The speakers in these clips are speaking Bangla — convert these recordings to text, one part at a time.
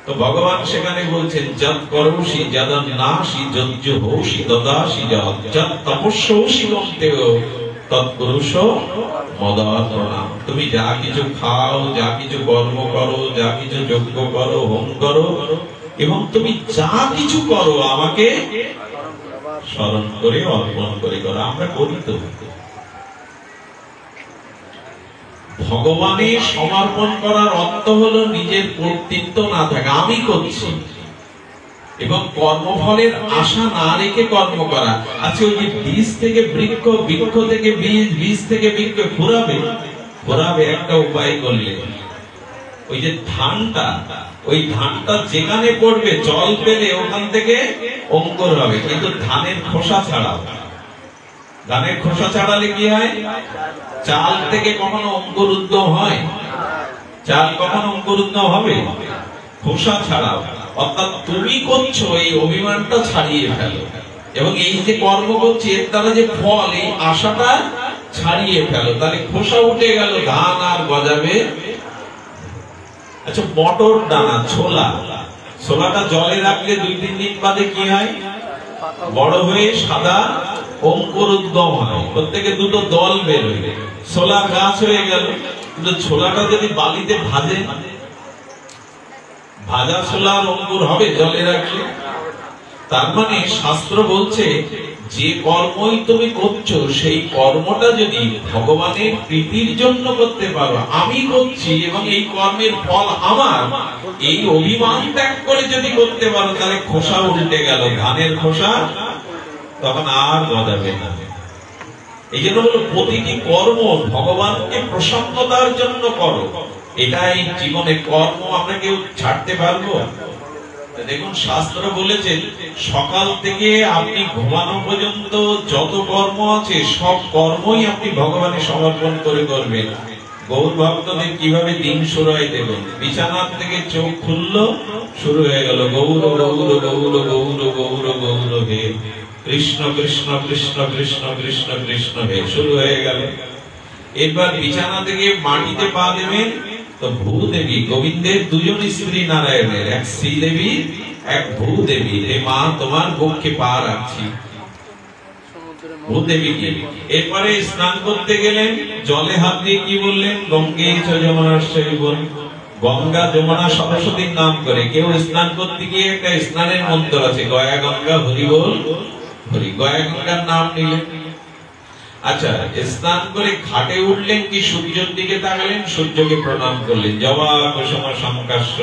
তো ভগবান সেখানে বলছেন যৎ করোষি যদন্নাসি যজ্জুহোষি দদাসি যৎ তপস্যসি গন্তেয় তৎপুরুষ মদার্পণাম। তুমি যা কিছু খাও, যা কিছু কর্ম করো, যা কিছু যজ্ঞ করো, হোম করো, এবং তুমি যা কিছু করো আমাকে স্মরণ করে অর্পণ করে করো। আমরা করি তো। ভগবানের সমর্পণ করার অর্থ হলো নিজের কর্তৃত্ব না থাকা, আমি করছি, এবং কর্মফলের আশা না রেখে কর্ম করা। আচ্ছা, ওই যে বীজ থেকে বৃক্ষ, বৃক্ষ থেকে বীজ, বীজ থেকে বৃক্ষ ঘোরাবে একটা উপায় করলে। ওই যে ধানটা, ওই ধানটা যেখানে পড়বে জল পেলে ওখান থেকে অঙ্কুর হবে, কিন্তু ধানের খোসা ছাড়া, ধানের খোসা ছাড়ালে কি হয়? চাল থেকে কখনো অঙ্কুর উদ্গম হয়? চাল কখনো অঙ্কুর উদ্গম হবে? খোসা ছাড়াও। অর্থাৎ তুমি করছো এই অভিমানটা ছাড়িয়ে ফেলো, এবং এই যে কর্ম করছি এর দ্বারা যে ফল, এই আশাটা ছাড়িয়ে ফেলো, তাহলে খোসা উঠে গেল, ধান আর গজাবে। আচ্ছা, মটর দানা, ছোলাটা জলে রাখলে 2-3 দিন বাদে কি হয়? বড় হয়ে সাদা অঙ্কুর উদ্গম হয়, প্রত্যেকে দুটো দল বের হয়ে ছোলা গাছ হয়ে গেল। কিন্তু ছোলাটা যদি বালিতে ভাজা ছোলার অঙ্কুর হবে জলে রাখলে। তার মানে শাস্ত্র বলছে যে কর্মই তুমি করছো সেই কর্মটা যদি ভগবানের প্রীতির জন্য করতে পারো, আমি করছি এবং এই কর্মের ফল আমার, এই অভিমান ত্যাগ করে যদি করতে পারো, তাহলে খোসা উল্টে গেল, ধানের খোসা তখন আর গজাবে না। এই জন্য হলো প্রতিটি কর্ম ভগবানকে প্রসন্নতার জন্য করো। এটাই জীবনে কর্ম আমরা কেউ ছাড়তে পারবো? দেখুন, শাস্ত্র বলেছেন সকাল থেকে আপনি ঘুমানো পর্যন্ত যত কর্ম আছে সব কর্মই আপনি ভগবানের সমর্পণ করে করবেন। গৌর ভক্তদের কিভাবে দিন শুরু হয় দেখুন, বিছানার থেকে চোখ খুললো, শুরু হয়ে গেল গৌর গৌর গৌর গৌর গৌর গৌর হে কৃষ্ণ কৃষ্ণ কৃষ্ণ কৃষ্ণ কৃষ্ণ কৃষ্ণ হে, শুরু হয়ে গেল। এবার বিছানা থেকে মাটিতে পা দেবেন, তো ভূদেবী, গোবিন্দের দুজন স্ত্রী নারায়ণের, এক শ্রীদেবী এক ভূদেবী, হে মা তোমার পক্ষে পা রাখছি, ভূদেবী কি। এরপরে স্নান করতে গেলেন, জলে হাত দিয়ে কি বললেন? গঙ্গে চ যমুনাশ্রয় বল, গঙ্গা যমুনা সরস্বতীর নাম করে। কেউ স্নান করতে গিয়ে একটা স্নানের মন্ত্র আছে, গয়া গঙ্গা হরি বল হরি, গয়া গঙ্গার নাম নিলেন। আচ্ছা, স্নান করে ঘাটে উঠলেন, কি সূর্যের দিকে তাকালেন, সূর্যকে প্রণাম করলেন, জবা কুসুম সংকাশ্য।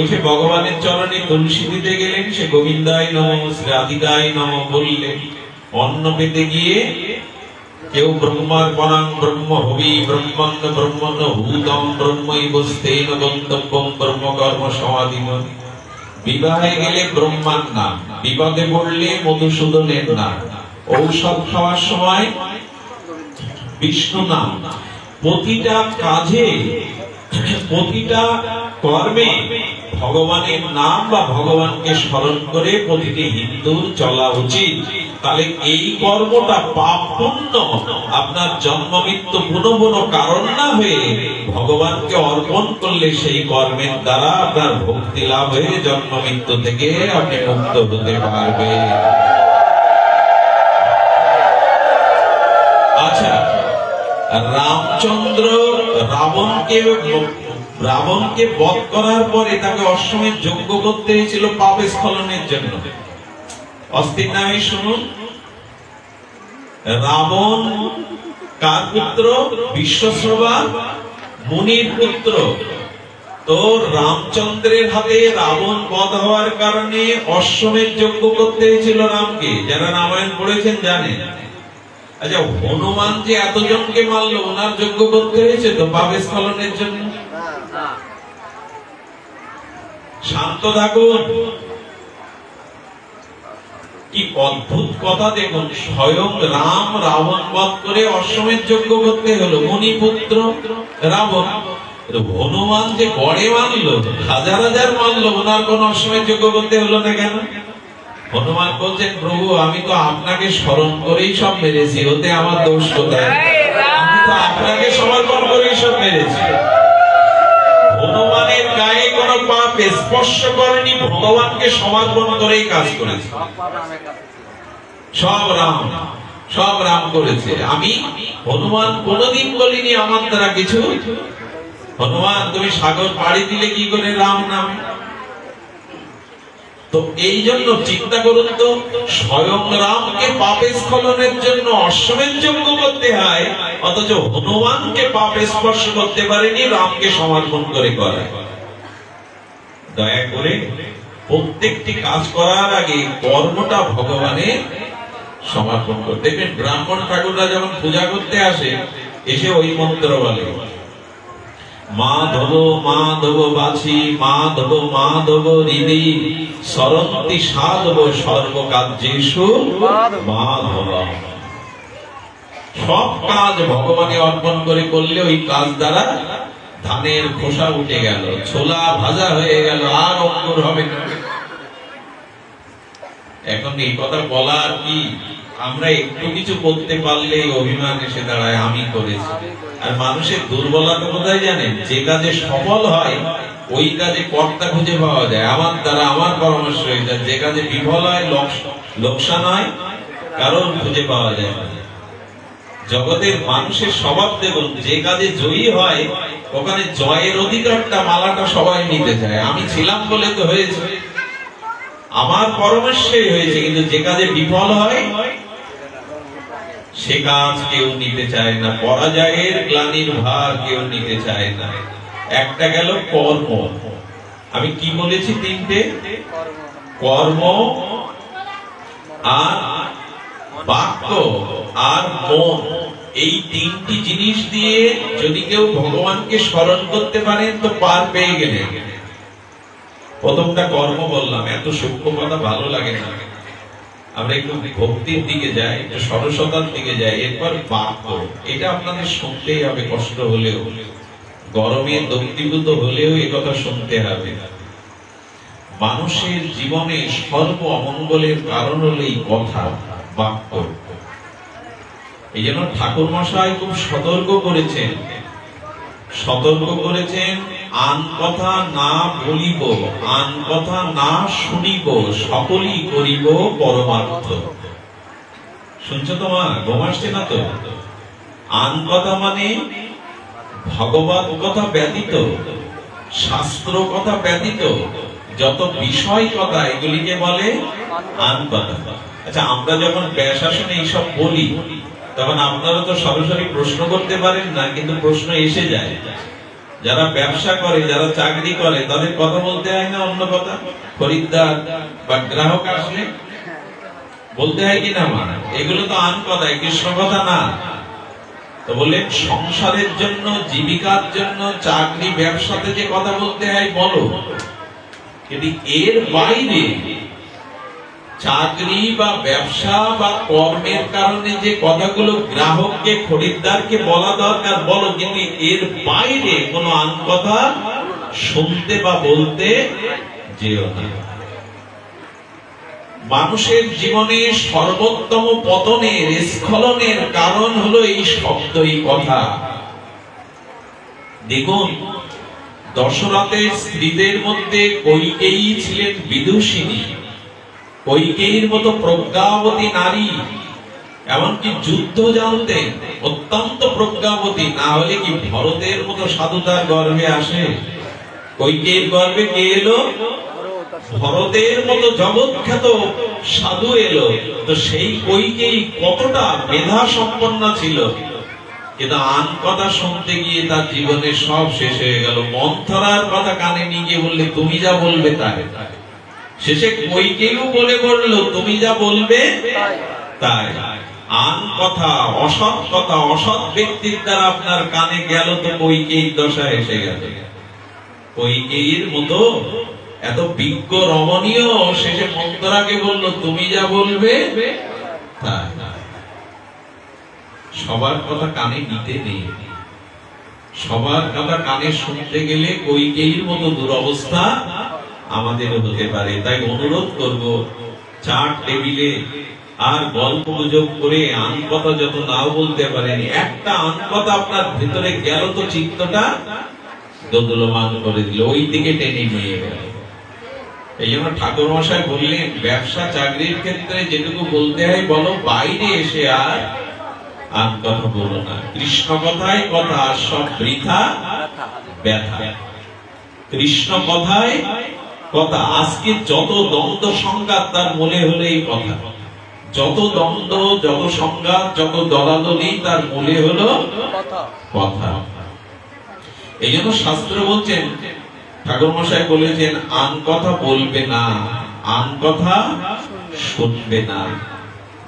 এসে ভগবানের চরণে তুলসী দিতে গেলেন, সে গোবিন্দায় নমঃ শ্রী রাধিকায় নমঃ বললেন। অন্ন পেতে গিয়ে কেউ ব্রহ্মার্পণাং ব্রহ্ম হবি ব্রহ্মণ্য ব্রহ্মণ্য ভূতম ব্রহ্মৈব স্তেন গন্তব্যম ব্রহ্মকর্ম সমাধিম। বিবাহে গেলে ব্রহ্মার নাম, বিপদে পড়লে মধুসূদনের নাম, ঔষধ খাওয়ার সময় বিষ্ণু নাম। প্রতিটা কাজে, প্রতিটা কর্মে ভগবানের নাম বা ভগবানকে স্মরণ করে প্রতিটি হিন্দুর চলা উচিত। তাহলে এই কর্মটা পাপ পুণ্য আপনার জন্ম মৃত্যু পুনঃ পুনঃ কারণ না হয়ে ভগবানকে অর্পণ করলে সেই কর্মের দ্বারা আপনার ভক্তি লাভ হয়ে জন্ম মৃত্যু থেকে আপনি মুক্ত হতে পারবেন। আচ্ছা, রামচন্দ্র রাবণকে বধ করার পরে তাকে অশ্বমেধ যজ্ঞ করতে হয়েছিল পাপ স্খলনের জন্য। অস্থির নামে শুনুন, রাবণ কার পুত্র? বিশ্বশ্রবা মুনির পুত্র। তো রামচন্দ্রের হাতে রাবণ বধ হওয়ার কারণে অশ্বমেধ যজ্ঞ করতে হয়েছিল রামকে। যারা রামায়ণ পড়েছেন জানেন। আচ্ছা, হনুমান যে এতজনকে মারলো, ওনার যজ্ঞ করতে হয়েছে তো পাপ স্খলনের জন্য? শান্ত থাকুন। কি অদ্ভুত কথা দেখুন, স্বয়ং রাম রাবণ বধ করে অশ্বমেধ যজ্ঞ করতে হলো, মুনিপুত্র রাবণ। হনুমান যে গড়ে মারলো, হাজার হাজার মারলো, ওনার কোন অশ্বমেধ যজ্ঞ করতে হলো না কেন? হনুমান বলছেন, প্রভু আমি তো আপনাকে স্মরণ করেই সব মেরেছি, ওতে আমার দোষ কোথায়? আমি তো আপনাকে সমর্পণ করেই সব মেরেছি। হনুমানের পাপ স্পর্শ করেনি, ভগবানকে সমর্পণ করেই কাজ করেছে। সব রাম করেছে। আমি হনুমান কোনদিন বলিনি আমার দ্বারা কিছু। হনুমান তুমি সাগর পাড়ি দিলে কি করে রাম নাম? তো এই জন্য চিন্তা করুন তো, স্বয়ং রামকে পাপে স্খলনের জন্য অশ্বমেধ যজ্ঞ করতে হয়, অথচ হনুমানকে পাপে স্পর্শ করতে পারেনি, রামকে সমর্পণ করে করায়। দয়া করে প্রত্যেকটি কাজ করার আগে কর্মটা ভগবানের সমর্পণ করতে। দেখবেন ব্রাহ্মণ ঠাকুররা যখন পূজা করতে আসে, এসে ওই মন্ত্র বলে, মাধব মাধব বাছি মাধব মাধব হৃদি সরন্তি সাধব সর্বকার্যেষু মাধব। সব কাজ ভগবানে অর্পণ করে করলে ওই কাজ দ্বারা ধানের খোসা উঠে গেল, ছোলা ভাজা হয়ে গেল, আর অঙ্কুর হবে না। এখন এই কথা বলার কি, আমরা একটু কিছু করতে পারলে অভিমান এসে দাঁড়ায় আমি করেছি। আর মানুষের দুর্বলতা কোথায় জানেন? যে কাজে সফল হয় ওই কাজে কর্তা খুঁজে পাওয়া যায়, আমার দ্বারা আমার পরামর্শ হয়ে যায়। যে কাজে বিফল হয়, লোকসান হয়, কারণ খুঁজে পাওয়া যায় না। জগতের মানুষের স্বভাব দেখুন, যে কাজে জয়ী হয় ওখানে জয়ের অধিকারটা, মালাটা সবাই নিতে চায়। আমি ছিলাম বলে তো হয়েছে, আমার পরামর্শই হয়েছে। কিন্তু যে কাজে বিফল হয় সে কাজ কেউ নিতে চায় না, পরাজয়ের গ্লানির ভার কেউ নিতে চায় না। একটা গেল কর্ম। আমি কি বলেছি? তিনটে, কর্ম আর বাক্য আর মন। এই তিনটি জিনিস দিয়ে যদি কেউ ভগবানকে স্মরণ করতে পারেন তো পার পেয়ে গেলেন। প্রথমটা কর্ম বললাম, এত সূক্ষ্ম কথা ভালো লাগে না, আমরা একটু ভক্তির দিকে যাই, একটু সরসতার দিকে যাই। এরপর বাক্য, এটা আপনাদের শুনতেই হবে, কষ্ট হলেও, গরমে দগ্ধীভূত হলেও এ কথা শুনতে হবে। মানুষের জীবনে সর্ব অমঙ্গলের কারণ হলো এই কথা, বাক্য। এই জন্য ঠাকুর মশাই খুব সতর্ক করেছেন, আন কথা না বলিব, আন কথা না শুনিব, সকলই করিব পরমার্থ। শুনছো তোমার? ঘুমাসছে না তো? আন কথা মানে ভগবত কথা ব্যতীত, শাস্ত্র কথা ব্যতীত যত বিষয় কথা, এগুলিকে বলে আন কথা। আচ্ছা, আমরা যখন ব্যাসাসনে এইসব বলি তখন আপনারা তো সরাসরি প্রশ্ন করতে পারেন না, কিন্তু প্রশ্ন এসে যায়। যারা ব্যবসা করে, যারা চাকরি করে, তাদের কথা বলতে হয় না অন্য কথা? খরিদ্দার বা গ্রাহক আসলে বলতে হয় কিনা? এগুলো তো আন কথা, কৃষ্ণ কথা না। তো বলে সংসারের জন্য, জীবিকার জন্য, চাকরি ব্যবসাতে যে কথা বলতে হয় বলো, কিন্তু এর বাইরে চাকরি বা ব্যবসা বা কর্মের কারণে যে কথাগুলো গ্রাহককে, খরিদ্দারকে বলা দরকার বলো, কিন্তু এর বাইরে কোনো আন কথা শুনতে বা বলতে যেও না। মানুষের জীবনে সর্বোত্তম পতনের, স্খলনের কারণ হলো এই শব্দ, এই কথা। দেখুন, দশরথের স্ত্রীদের মধ্যে কইকেয়ী ছিলেন বিদুষিনী, কইকেয়ীর মতো প্রজ্ঞাবতী নারী, এমনকি যুদ্ধ জানতেন, অত্যন্ত প্রজ্ঞাবতী। না হলে কি ভরতের মতো সাধু তার গর্ভে আসে? কইকেয়ীর গর্ভে কে এলো? ভরতের মতো জগৎখ্যাত সাধু এলো। তো সেই কইকেয়ী কতটা মেধা সম্পন্ন ছিল, কিন্তু আন কথা শুনতে গিয়ে তার জীবনে সব শেষ হয়ে গেল। মন্থরার কথা কানে নিয়ে গিয়ে বললে তুমি যা বলবে তাই। শেষে কইকেয়ীও বলে বললো তুমি যা বলবে তাই। আন কথা, অসৎ কথা, অসৎ ব্যক্তির দ্বারা আপনার কানে গেল তো কইকেয়ীর দশা এসে গেল। কইকেয়ীর মতো এত বিজ্ঞ রমণীয় শেষে মন্থরাকে বললো তুমি যা বলবে তাই। সবার কথা কানে নিতে নেই, সবার কথা কানে শুনতে গেলে কইকেয়ীর মতো দুরবস্থা আমাদের হতে পারে। তাই অনুরোধ করব, চার টেবিলে আর গল্প গুজব করে আন কথা যত নাও বলতে পারেন, একটা আন কথা আপনার ভিতরে গেল তো চিত্তটা দোদুল্যমান করে দিল, ওই দিকে টেনে নিয়ে গেল। এই জন্য ঠাকুর মশাই বললেন, ব্যবসা চাকরির ক্ষেত্রে যেটুকু বলতে হয় বলো, বাইরে এসে আর কথা বলো না। কৃষ্ণ কথায় কথা, সব বৃথা ব্যথা। কৃষ্ণ কথায় কথা। আজকে যত দ্বন্দ্ব সংঘাত তার মনে হলো এই কথা, যত দ্বন্দ্ব, যত সংঘাত, যত দলাদলি তার মনে হলো কথা। এই জন্য শাস্ত্র বলছেন, ঠাকুর মশাই বলেছেন, আন কথা বলবে না, আন কথা শুনবে না।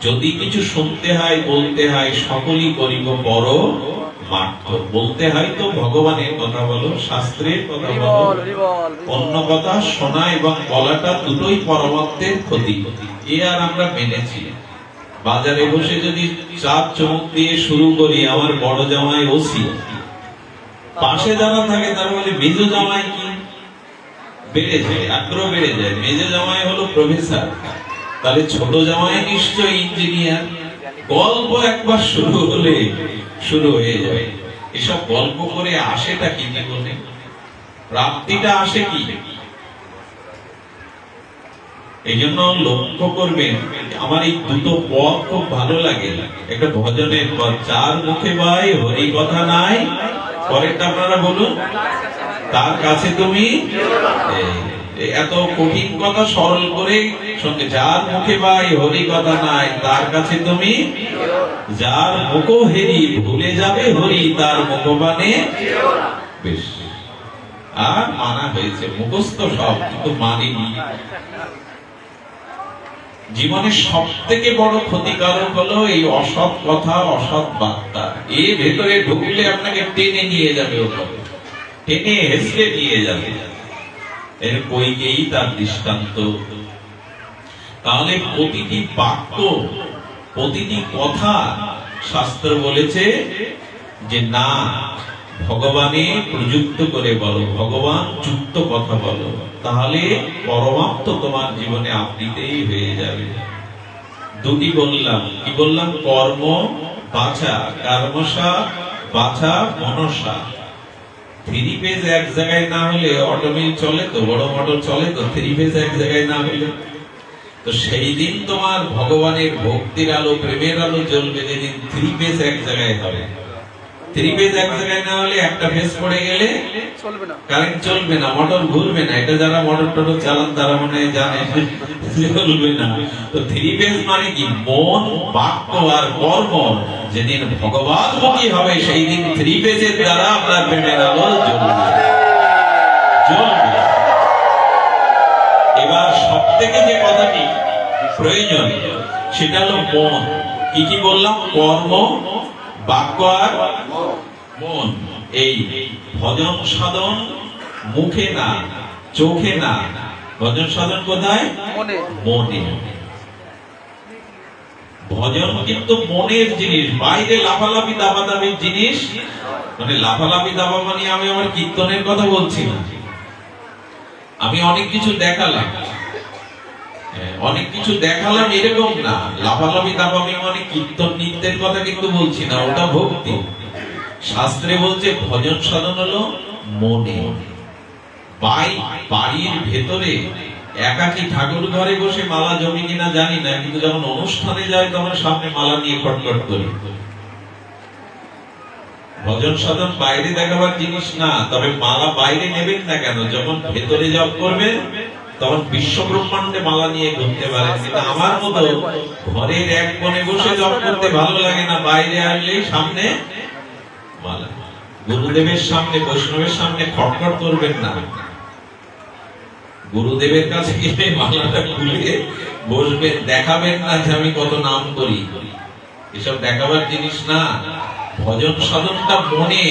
যদি কিছু শুনতে হয়, বলতে হয়, সকলই করিব পর মাত্র। বলতে হয় তো ভগবানের কথা বলো, শাস্ত্রের কথা বলো। অন্য কথা শোনা এবং বলাটা দুটোই পরমাত্মের ক্ষতি। এ আর আমরা মেনেছি। বাজারে বসে যদি চাপ চমক দিয়ে শুরু করি, আমার বড় জামাই ওসি, পাশে যারা থাকে তারা বলে মেজ জামাই কি, বেড়ে যায়, আগ্রহ বেড়ে যায়। মেজ জামাই হলো প্রফেসর, তাহলে ছোট জামাই নিশ্চয় ইঞ্জিনিয়ার। গল্প একবার শুরু হলে শুরু হয়ে যায়। এসব গল্প করে আসেটা কি জীবনে? প্রাপ্তিটা আসে কি? এই জন্য লক্ষ্য করবেন, আমার এই দুটো পদ খুব ভালো লাগে। একটা ভজনের পদ, চার মুখে ভাই হরি কথা নাই, পরেরটা আপনারা বলুন, তার কাছে তুমি। এত কঠিন কথা সরল করে সঙ্গে, যার মুখে ভাই হরি কথা নাই, তার কাছে তুমি। যার মুখ হেরি ভুলে যাবে হরি, তার মুখবাণে বেশ। আর মানা হয়েছে, মুখস্থ সব, কিন্তু মানিনি। জীবনের সব থেকে বড় ক্ষতিকারক হলো এই অসৎ কথা, অসৎ বার্তা। এর ভেতরে ঢুকলে আপনাকে টেনে নিয়ে যাবে, ওপরে টেনে হেসলে নিয়ে যাবে। এর কইকেই তার দৃষ্টান্ত। তাহলে প্রতিটি বাক্য, প্রতিটি কথা শাস্ত্র বলেছে যে না, ভগবানে প্রযুক্ত করে বলো, ভগবান যুক্ত কথা বলো, তাহলে পরমাত্ম তোমার জীবনে আপনিতেই হয়ে যাবে। দুটি বললাম, কি বললাম? কর্ম বাছা, কর্মসা বাছা মনসা। 3 পেজ এক জায়গায় না হলে অটোমিল চলে তো, বড় মোটর চলে তো, 3 পেজ এক জায়গায় না হলে। তো সেই দিন তোমার ভগবানের ভক্তির আলো, প্রেমের আলো জ্বলবে যেদিন 3 পেজ এক জায়গায় হবে। 3 পেজ এক জায়গায় না হলে একটা পেজ পড়ে গেলে চলবে না, কারেন্ট চলবে না, মোটর ঘুরবে না। এটা যারা মোটর টোটর চালান তারা মনে হয় জানে, চলবে না। তো 3 পেজ মানে কি? মন, বাক্য আর কর্ম যেদিন ভগবানমুখী হবে, সেই দিন 3 পেজের দ্বারা আপনার প্রেমের আলো জ্বলবে। এবার সব থেকে যে কথাটি প্রয়োজন সেটা হলো মন। কি কি বললাম? কর্ম, বাক্য আর মন। এই ভজন সাধন মুখে না, চোখে না, ভজন সাধন কোথায়? মনে। ভজন কিন্তু মনের জিনিস, বাইরে লাফালাফি দাবাদাবির জিনিস। মানে লাফালাফি দাবা মানে আমি আমার কীর্তনের কথা বলছি না। আমি অনেক কিছু দেখালাম, অনেক কিছু দেখালাম এরকম না। লাফালাফি দাবাবি মানে কীর্তন নৃত্যের কথা কিন্তু বলছি না, ওটা ভক্তি। শাস্ত্রে বলছে ভজন সাধন হলো মনে। বাড়ির ভেতরে একাকি ঠাকুর ঘরে বসে মালা জমি কিনা জানি না, কিন্তু যখন অনুষ্ঠানে যায় তখন সামনে মালা নিয়ে খটখট করি। ভজন সাধন বাইরে দেখাবার জিনিস না। তবে মালা বাইরে নেবেন না কেন? যখন ভেতরে জপ করবেন তখন বিশ্ব ব্রহ্মাণ্ডে মালা নিয়ে ঘুরতে পারেন। কিন্তু আমার মতো ঘরের এক কোণে বসে জপ করতে ভালো লাগে না, বাইরে আসলেই সামনে মালা। গুরুদেবের সামনে, বৈষ্ণবের সামনে খটখট করবেন না। গুরুদেবের কাছে গিয়ে মালাটা খুলে বসবেন, দেখাবেন না যে আমি কত নাম করি। এসব দেখাবার জিনিস না। ভজন সাধনটা মনে।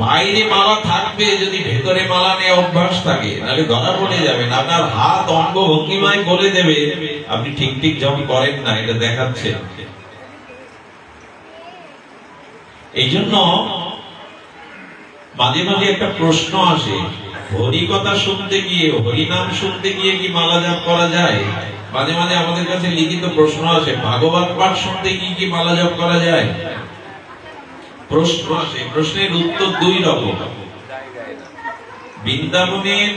বাইরে মালা থাকবে, যদি ভেতরে মালা নেওয়া অভ্যাস থাকে তাহলে ধরা পড়ে যাবেন। আপনার হাত অঙ্গ ভঙ্গিমায় বলে দেবে আপনি ঠিক ঠিক জপ করেন না, এটা দেখাচ্ছে। এই জন্য মাঝে মাঝে একটা প্রশ্ন আসে, হরি কথা শুনতে গিয়ে, হরি নাম শুনতে গিয়ে কি মালা জপ করা যায়? মাঝে মাঝে আমাদের কাছে লিখিত প্রশ্ন আসে, ভাগবত পাঠ শুনতে গিয়ে কি মালা জপ করা যায়? প্রশ্ন আসে। প্রশ্নের উত্তর দুই রকম। বৃন্দাবনের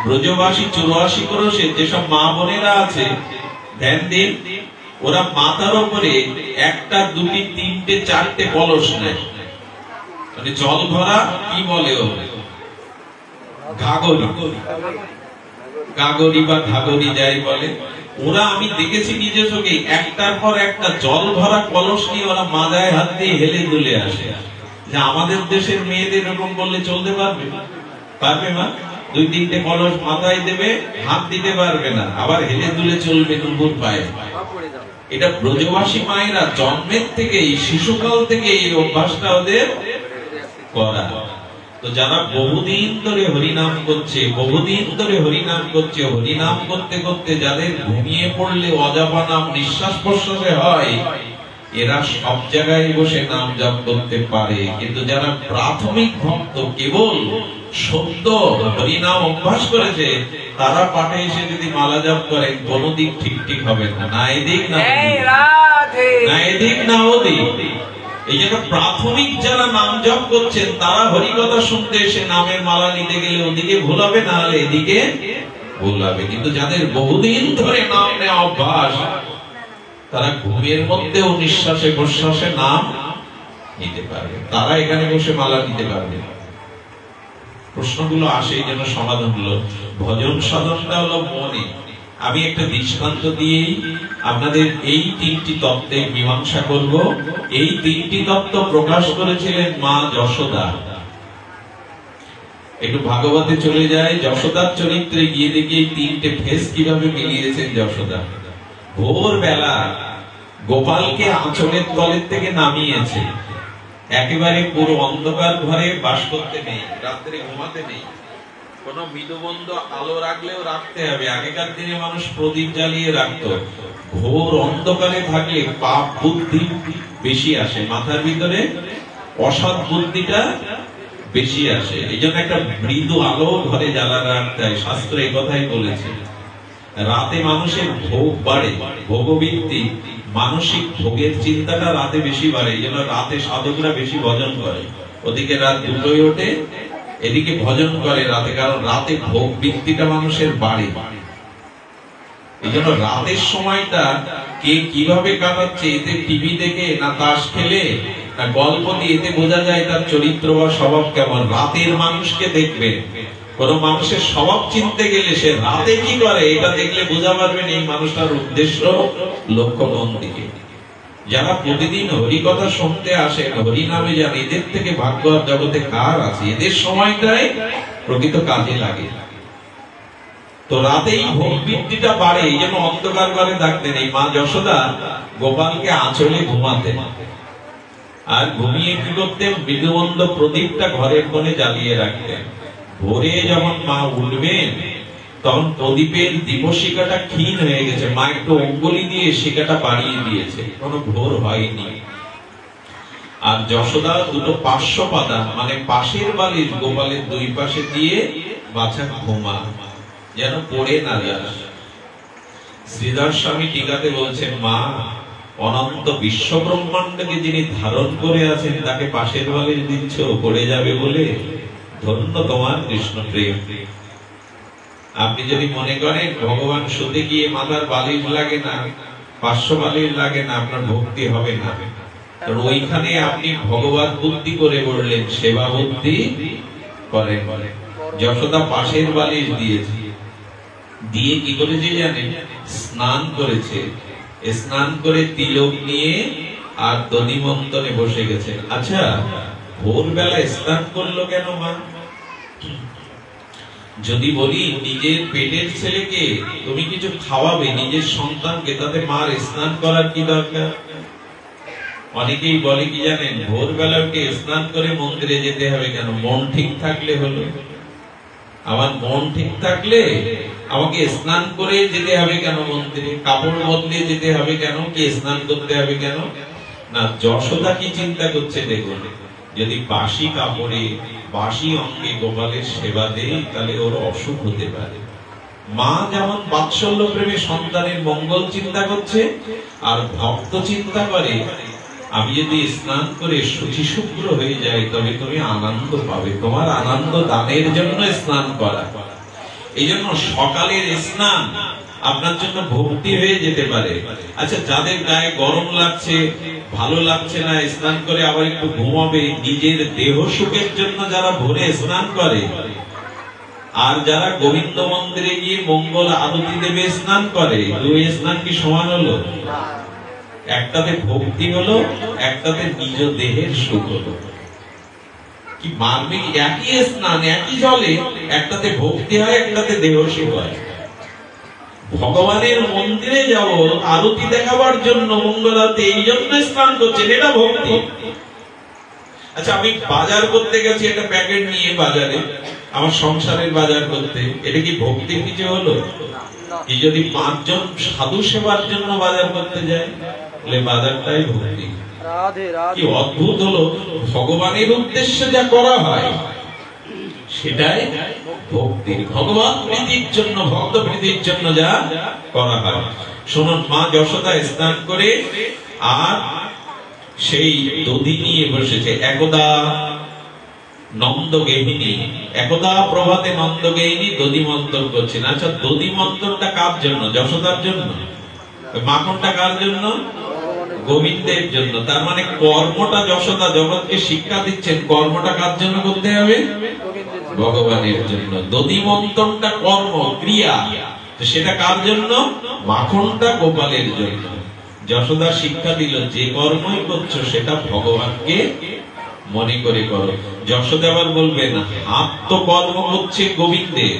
ব্রজবাসী 84 ক্রোশে যেসব মা বোনেরা আছে, ধ্যান দিন, ওরা মাথার উপরে একটা, দুটি, তিনটে, চারটে কলস নেয়, মানে জল ভরা, কি বলে ও ঘাগরি, গাগরি বা ঘাগরি যাই বলে, ওরা আমি দেখেছি নিজে চোখে একটার পর একটা জল ভরা কলস নিয়ে ওরা মাথায় হাত দিয়ে হেলে দুলে আসে। যে আমাদের দেশের মেয়েদের এরকম করলে চলতে পারবে? পারবে মা? 2-3টে কলস মাথায় দেবে, হাত দিতে পারবে না, আবার হেলে দুলে চলবে নুপুর পায়ে। এটা ব্রজবাসী মায়েরা জন্মের থেকেই, শিশুকাল থেকে এই অভ্যাসটা ওদের করা। তো যারা বহুদিন ধরে হরিনাম করছে, বহুদিন ধরে হরিনাম করছে, হরিনাম করতে করতে যাদের ঘুমিয়ে পড়লে অজাপা নাম নিঃশ্বাস প্রশ্বাসে হয়, এরা সব জায়গায় বসে নাম জপ করতে পারে। কিন্তু যারা প্রাথমিক ভক্ত, কেবল সত্য হরিনাম অভ্যাস করেছে, তারা পাঠে এসে যদি মালা জপ করে কোন দিক ঠিক হবে না, না এদিক না এদিক না ওদিক। এই জন্য প্রাথমিক যারা নাম জপ করছেন, তারা হরিকথা শুনতে এসে নামের মালা নিতে গেলে ওদিকে ভুল হবে, না হলে এদিকে ভুল হবে। কিন্তু যাদের বহুদিন ধরে নাম নেওয়া অভ্যাস, তারা ঘুমের মধ্যেও নিঃশ্বাসে প্রশ্বাসে নাম নিতে পারবে, তারা এখানে বসে মালা নিতে পারবে। প্রশ্নগুলো আসে এই জন্য সমাধান হলো। ভজন সাধনটা হলো মনে। আমি একটা দৃষ্টান্ত দিয়েই আপনাদের এই 3টি তত্ত্বের মীমাংসা করব। এই 3টি তত্ত্ব প্রকাশ করেছিলেন মা যশোদা। একটু ভাগবতে চলে যায়, যশোদার চরিত্রে গিয়ে দেখি এই 3টে ফেস কিভাবে মিলিয়েছেন যশোদা। ভোর বেলা গোপালকে আঁচলের তলের থেকে নামিয়েছে, একেবারে পুরো অন্ধকার ঘরে বাস করতে নেই, রাত্রে ঘুমাতে নেই, কোন মৃদুবন্ধ আলো রাখলেও রাখতে হবে। আগেকার দিনে মানুষ প্রদীপ জ্বালিয়ে রাখতো। ঘোর অন্ধকারে থাকলে পাপ বুদ্ধি বেশি আসে, মাথার ভিতরে অসৎ বুদ্ধিটা বেশি আসে। এই জন্য একটা মৃদু আলো ঘরে জ্বালা রাখতে হয়, শাস্ত্র এই কথাই বলেছে। রাতে মানুষের ভোগ বাড়ে, ভোগবৃত্তি, মানসিক ভোগের চিন্তাটা রাতে বেশি বাড়ে। এই জন্য রাতে সাধকরা বেশি ভজন করে, ওদিকে রাত 2টোয় ওঠে, এদিকে ভজন করে রাতে, কারণ রাতে ভোগ বৃত্তিটা মানুষের বাড়ে। এই জন্য রাতের সময়টা কে কিভাবে কাটাচ্ছে, এতে টিভি দেখে না তাস খেলে না গল্প দিয়ে, এতে বোঝা যায় তার চরিত্র বা স্বভাব কেমন। রাতের মানুষকে দেখবে, কোন মানুষের স্বভাব চিনতে গেলে সে রাতে কি করে এটা দেখলে বোঝা পারবেন এই মানুষটার উদ্দেশ্য লক্ষ্য কোন দিকে। যারা প্রতিদিন হরি কথা শুনতে আসে, হরি নামে যান, এদের থেকে ভাগ্য আর জগতে কার আছে? এদের সময়টাই প্রকৃত কাজে লাগে। তো রাতেই ভোগ বৃত্তিটা বাড়ে, এই জন্য অন্ধকার ঘরে থাকতেন। এই মা যশোদা গোপালকে আঁচলে ঘুমাতেন, আর ঘুমিয়ে কি করতেন, মৃদুমন্দ প্রদীপটা ঘরের কোণে জ্বালিয়ে রাখতেন। ভোরে যখন মা উঠবেন, তখন প্রদীপের দীপশিখাটা ক্ষীণ হয়ে গেছে, মা একটু অঙ্গুলি দিয়ে শিখাটা বাড়িয়ে দিয়েছে, কোনো ভোর হয়নি। আর যশোদা 2টো 500 পাতা, মানে পাশের বালিশ গোপালের 2 পাশে দিয়ে বাছা ঘুমা, যেন পড়ে না যায়। শ্রীধর স্বামী টিকাতে বলছেন, মা অনন্ত বিশ্ব ব্রহ্মাণ্ডকে যিনি ধারণ করে আছেন, তাকে পাশের বালিশ দিচ্ছ পড়ে যাবে বলে? ধন্য তোমার কৃষ্ণ প্রেম। আপনি যদি মনে করেন ভগবান শুতে গিয়ে মাথার বালিশ লাগে না, 500 বালিশ লাগে না, আপনার ভক্তি হবে না। কারণ ওইখানে আপনি ভগবত বুদ্ধি করে বললেন, সেবা বুদ্ধি করেন। যশোদা পাশের বালিশ দিয়েছে, দিয়ে কি করেছে জানেন? স্নান করেছে, স্নান করে তিলক নিয়ে আর দধিমন্তনে বসে গেছে। আচ্ছা, ভোরবেলা স্নান করলো কেন মা? যদি বলি নিজের পেটের ছেলেকে তুমি কিছু খাওয়াবে, নিজের সন্তানকে, তাতে মার স্নান করার কি দরকার? অনেকেই বলে কি জানেন, ভোরবেলা উঠে স্নান করে মন্দিরে যেতে হবে কেন? মন ঠিক থাকলে হলো। আমার মন ঠিক থাকলে আমাকে স্নান করে যেতে হবে কেন মন্দিরে? কাপড় বদলে যেতে হবে কেন? কি স্নান করতে হবে কেন? না, যশোদা কি চিন্তা করছে দেখুন, যদি বাসি কাপড়ে বাসি অঙ্গে গোপালের সেবা দেই, তাহলে ওর অসুখ হতে পারে। মা যেমন বাৎসল্য প্রেমে সন্তানের মঙ্গল চিন্তা করছে, আর ভক্ত চিন্তা করে আমি যদি স্নান করে শুচি শুভ্র হয়ে যাই তবে তুমি আনন্দ পাবে। তোমার আনন্দ দানের জন্য স্নান করা। এই জন্য সকালের স্নান আপনার জন্য ভক্তি হয়ে যেতে পারে। আচ্ছা, যাদের গায়ে গরম লাগছে, ভালো লাগছে না, স্নান করে আবার একটু ঘুমাবে, নিজের দেহ সুখের জন্য যারা ভোরে স্নান করে, আর যারা গোবিন্দ মন্দিরে গিয়ে মঙ্গল আরতি দেবে স্নান করে, দুই স্নান কি সমান হলো? একটাতে ভক্তি হলো, একটাতে নিজ দেহের সুখ হলো। কি মার্মিক একই স্নান, একই জলে, একটাতে ভক্তি হয়, একটাতে দেহ সুখ হয়। ভগবানের মন্দিরে যাব আরতি দেখাবার জন্য, মঙ্গল আরতি, এই জন্য স্নান করছেন, এটা ভক্তি। আচ্ছা, আমি বাজার করতে গেছি একটা প্যাকেট নিয়ে বাজারে, আমার সংসারের বাজার করতে, এটা কি ভক্তির কিছু হলো? কি যদি 5 জন সাধু সেবার জন্য বাজার করতে যায়, তাহলে বাজারটাই ভক্তি। কি অদ্ভুত হলো, ভগবানের উদ্দেশ্যে যা করা হয় সেটাই ভক্তি। ভগবান প্রীতির জন্য, ভক্ত প্রীতির জন্য যা করা হয়। শুনুন, মা যশোদা স্নান করে আর সেই দধি নিয়ে বসেছে। একদা নন্দগেহিনী, একদা প্রভাতে নন্দগেহিনী দধি মন্থন করছেন। আচ্ছা, দধি মন্থনটা কার জন্য? যশোদার জন্য। মাখনটা কার জন্য? গোবিন্দের জন্য। তার মানে কর্মটা যশোদা জগৎকে শিক্ষা দিচ্ছেন, কর্মটা কার জন্য করতে হবে? ভগবানের জন্য। দধি মন্থনটা কর্ম, ক্রিয়া, সেটা কার জন্য? মাখনটা গোপালের জন্য। যশোদা শিক্ষা দিল, যে কর্মই করছো সেটা ভগবানকে মনে করে করো। যশোদা আবার বলবেন, হাত তো কর্ম হচ্ছে গোবিন্দের,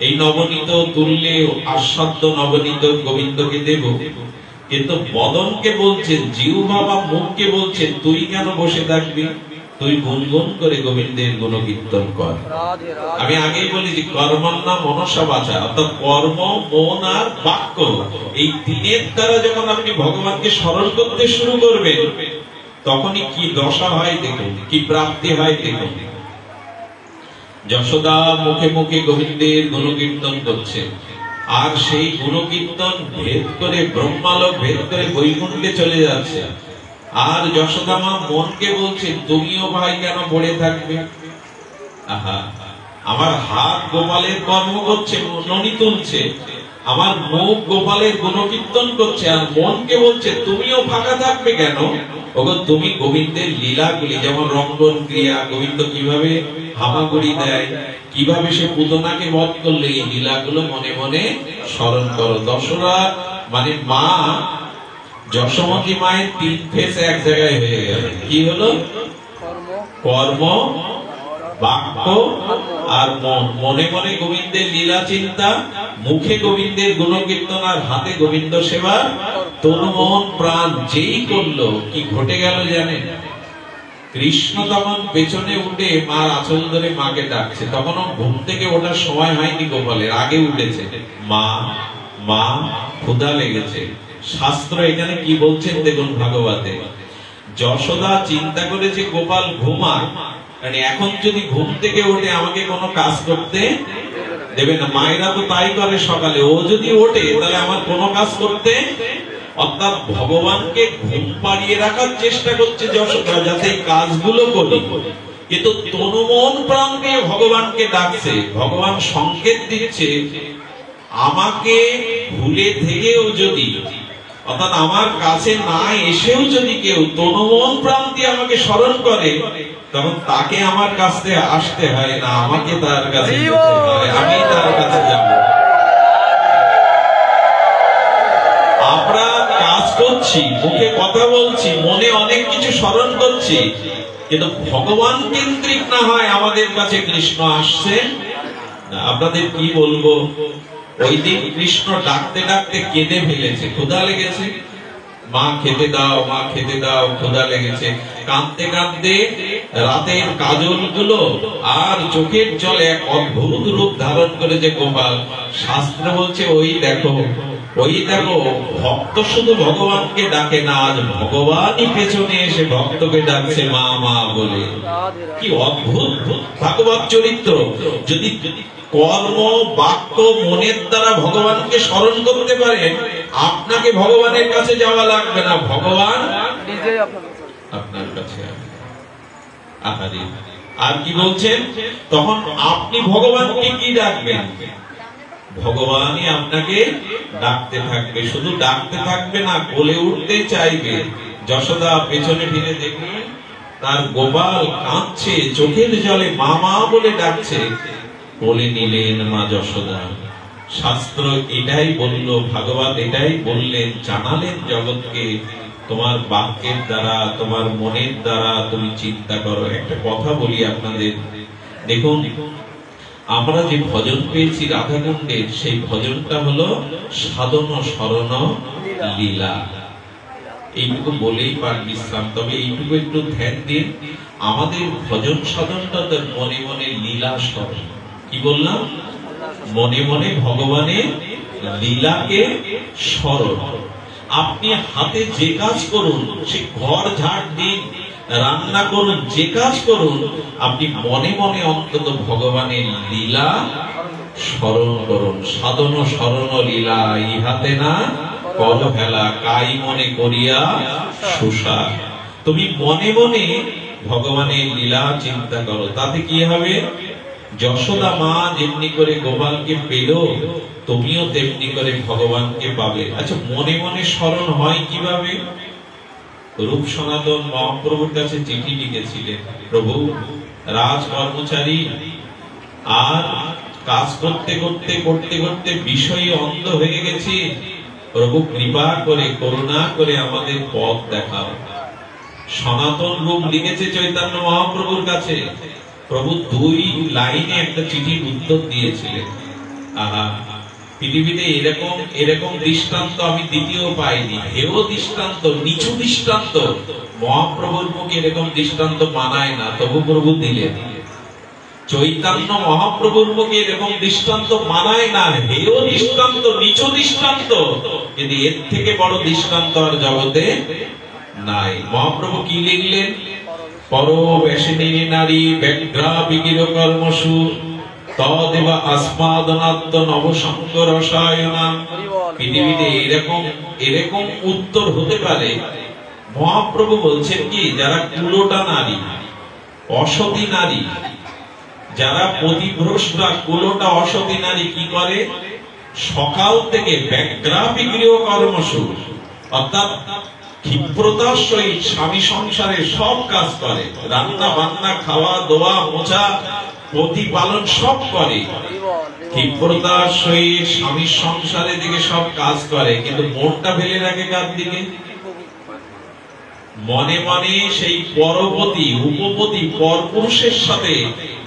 এই নবনীত তুললে আস্বাদ্য নবনীত গোবিন্দকে দেব, কিন্তু বদনকে বলছেন, জিহ্বা বা মুখকে বলছেন, তুই কেন বসে থাকবি, তুই গুনগুন করে গোবিন্দের গুণকীর্তন কর। আমি আগেই বলেছি, কর্মণ্যা মনসা বাচা, অর্থাৎ কর্ম, মন আর বাক্য, এই তিনের দ্বারা যখন আপনি ভগবানকে স্মরণ করতে শুরু করবেন, তখনই কি দশা হয় দেখুন, কি প্রাপ্তি হয় দেখুন। যশোদা মুখে মুখে গোবিন্দের গুণকীর্তন করছে, আর সেই গুণকীর্তন ভেদ করে ব্রহ্মালোক ভেদ করে বৈকুণ্ঠে চলে যাচ্ছে। আর যশোদা মা মনকে বলছে, তুমিও ভাই কেন পড়ে থাকবে? আহা, আমার হাত গোপালের কর্ম করছে, ননি তুলছে, আমার মুখ গোপালের গুণকীর্তন করছে, আর মনকে বলছে তুমিও ফাঁকা থাকবে কেন? ওগো, তুমি গোবিন্দের লীলাগুলি, যেমন রঙ্গন ক্রিয়া, গোবিন্দ কিভাবে হামাগুড়ি দেয়, কিভাবে সে পুতনাকে বধ করলে, এই লীলাগুলো মনে মনে স্মরণ করো। দশরা মানে মা যশোমতী মায়ের 3 ফেস এক জায়গায় হয়ে গেল। কি হলো? কর্ম, বাক্য আর মন। মনে মনে গোবিন্দের লীলা চিন্তা, মুখে গোবিন্দের গুণকীর্তন, আর হাতে গোবিন্দ সেবা। তনু মন প্রাণ যেই করলো, কি ঘটে গেল জানেন? কৃষ্ণ তখন পেছনে উঠে মার আঁচল ধরে মাকে ডাকছে। তখনও ঘুম থেকে ওঠার সময় হয়নি গোপালের, আগে উঠেছে। মা, মা, ক্ষুধা লেগেছে। শাস্ত্র এখানে কি বলছেন দেখুন ভাগবতে। যশোদা চিন্তা করেছে গোপাল ঘুমায়, কারণ এখন যদি ঘুম থেকে ওঠে আমাকে কোনো কাজ করতে দেবে না। মায়েরা তো তাই করে সকালে, ও যদি ওঠে তাহলে আমার কোনো কাজ করতে, অর্থাৎ ভগবানকে ঘুম পাড়িয়ে রাখার চেষ্টা করছে যশোদা, যাতে এই কাজগুলো করি। কিন্তু তনু মন প্রাণ দিয়ে ভগবানকে ডাকছে। ভগবান সংকেত দিচ্ছে, আমাকে ভুলে থেকেও যদি, অর্থাৎ আমার কাছে না এসেও যদি কেউ তনু মন প্রাণ দিয়ে আমাকে স্মরণ করে, তখন তাকে আমার কাছে আসতে হয় না, আমাকে তার কাছে যেতে হয়, আমি তার কাছে যাব। আমরা কাজ করছি, মুখে কথা বলছি, মনে অনেক কিছু স্মরণ করছি, কিন্তু ভগবান কেন্দ্রিক না হয় আমাদের কাছে কৃষ্ণ আসছে না। আপনাদের কি বলবো, ওই দিন কৃষ্ণ ডাকতে ডাকতে কেঁদে ফেলেছে, ক্ষুধা লেগেছে। মা খেতে দাও, মা খেতে দাও, ক্ষুধা লেগেছে। কাঁদতে কাঁদতে রাতের কাজল গুলো আর চোখের জলে এক অদ্ভুত রূপ ধারণ করেছে গোপাল। শাস্ত্র বলছে ওই দেখো ভক্ত শুধু ভগবানকে ডাকে না, আজ ভগবানই পেছনে এসে ভক্তকে ডাকছে মা মা বলে। কি অদ্ভুত ভাগবত চরিত্র! যদি কর্ম বাক্য মনের দ্বারা ভগবানকে স্মরণ করতে পারেন, আপনাকে ভগবানের কাছে যাওয়া লাগবে না, ভগবান আপনার কাছে আসবে। আর কি বলছেন? তখন আপনি ভগবানকে কি ডাকবেন? ভগবানই আপনাকে ডাকতে থাকবে, শুধু ডাকতে থাকবে না, বলে উঠতে চাইবে। যশোদা পেছনে ফিরে দেখলেন তার গোপাল কাঁদছে, চোখের জলে মা মা বলে ডাকছে। বলে নিলেন মা যশোদা। শাস্ত্র এটাই বলল, ভাগবত এটাই বললেন, জানালেন জগৎকে, তোমার বাক্যের দ্বারা, তোমার মনের দ্বারা তুমি চিন্তা করো। একটা কথা বলি আপনাদের, দেখুন আমরা যে ভজন পেয়েছি রাধাকুণ্ডের, সেই ভজনটা হলো সাধন শরণ লীলা। এইটুকু বলেই পার বিশ্রাম। তবে এইটুকু একটু ধ্যান দিন, আমাদের ভজন সাধনটা তো মনে মনে লীলা স্মরণ। কি বললাম? মনে মনে ভগবানের লীলাকে স্মরণ। আপনি হাতে যে কাজ করুন, সে ঘর ঝাড় দিন, রান্না করুন, যে কাজ করুন, আপনি মনে মনে অন্তত ভগবানের লীলা স্মরণ করুন। সাধন শরণ লীলা ইহাতে না কর হেলা, কাই মনে করিয়া সুসা। তুমি মনে মনে ভগবানের লীলা চিন্তা করো, তাতে কি হবে? যশোদা মা যেমনি করে গোপালকে পেল, তুমিও তেমনি করে ভগবানকে পাবে। আচ্ছা, মনে মনে স্মরণ হয় কিভাবে? রূপ সনাতন মহাপ্রভুর কাছে চিঠি লিখেছিলেন, প্রভু রাজ কর্মচারী আর কাজ করতে করতে করতে করতে বিষয়ে অন্ধ হয়ে গেছি, প্রভু কৃপা করে করুণা করে আমাদের পথ দেখাও। সনাতন রূপ লিখেছে চৈতন্য মহাপ্রভুর কাছে। প্রভু 2 লাইনে একটা চিঠির উত্তর দিয়েছিলেন। আহা, পৃথিবীতে এরকম দৃষ্টান্ত আমি দ্বিতীয় পাইনি। হেও দৃষ্টান্ত, নিচু দৃষ্টান্ত, মহাপ্রভুর মুখে এরকম দৃষ্টান্ত মানায় না, তবু প্রভু দিলেন। চৈতন্য মহাপ্রভুর মুখে এরকম দৃষ্টান্ত মানায় না, হেও দৃষ্টান্ত, নিচু দৃষ্টান্ত, কিন্তু এর থেকে বড় দৃষ্টান্ত আর জগতে নাই। মহাপ্রভু কি লিখলেন? পরবেশিনী নারী ব্যগ্রা বিগির কর্মসু তদেবা আসমাদনাত্ম নবসঙ্গ রসায়না। পৃথিবীতে এরকম উত্তর হতে পারে? মহাপ্রভু বলছেন কি, যারা কুলোটা নারী, অসতী নারী, যারা পতিভ্রষ্টা, কুলোটা অসতী নারী কি করে? সকাল থেকে ব্যগ্রা বিগৃহ কর্মসু, অর্থাৎ ক্ষিপ্রতার সহিত স্বামী সংসারে সব কাজ করে, রান্না বান্না, খাওয়া দোয়া, মোছা, প্রতিপালন সব করে, ক্ষিপ্রতার সহিত স্বামীর সংসারের দিকে সব কাজ করে, কিন্তু মনটা ফেলে রাখে কার দিকে? মনে মনে সেই পরপতি উপপতি পরপুরুষের সাথে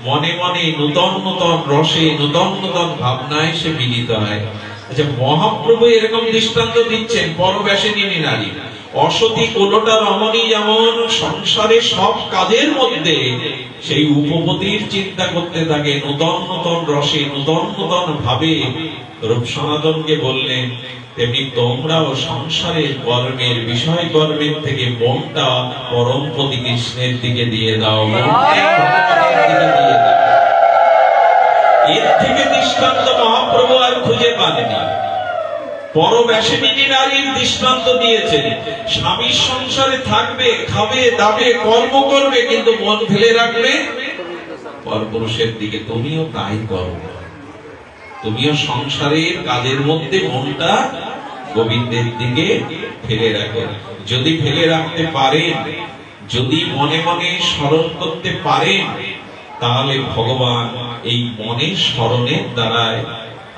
মনে মনে নূতন নূতন রসে, নূতন নূতন ভাবনায় সে মিলিত হয়। আচ্ছা, মহাপ্রভু এরকম দৃষ্টান্ত দিচ্ছেন, পরবেশিনী নারী, অসতী কোনটা রমণী যেমন সংসারের সব কাজের মধ্যে সেই উপপতির চিন্তা করতে থাকে, নূতন নূতন রসে, নূতন নূতন ভাবে রূপ সনাতনকে বললেন, তেমনি তোমরাও সংসারের কর্মের, বিষয় কর্মের থেকে মনটা পরমপতি কৃষ্ণের দিকে দিয়ে দাও। এর থেকে দৃষ্টান্ত মহাপ্রভু আর খুঁজে পাননি। পরবেশিনী নারীর দৃষ্টান্ত দিয়েছেন, স্বামীর সংসারে থাকবে, খাবে, দাবে, কর্ম করবে, কিন্তু মন ফেলে রাখবে পরপুরুষের দিকে। তুমিও তাই করো, তুমিও সংসারের কাজের মধ্যে মনটা গোবিন্দের দিকে ফেলে রাখো। যদি ফেলে রাখতে পারেন, যদি মনে মনে স্মরণ করতে পারেন, তাহলে ভগবান এই মনের স্মরণের দ্বারায়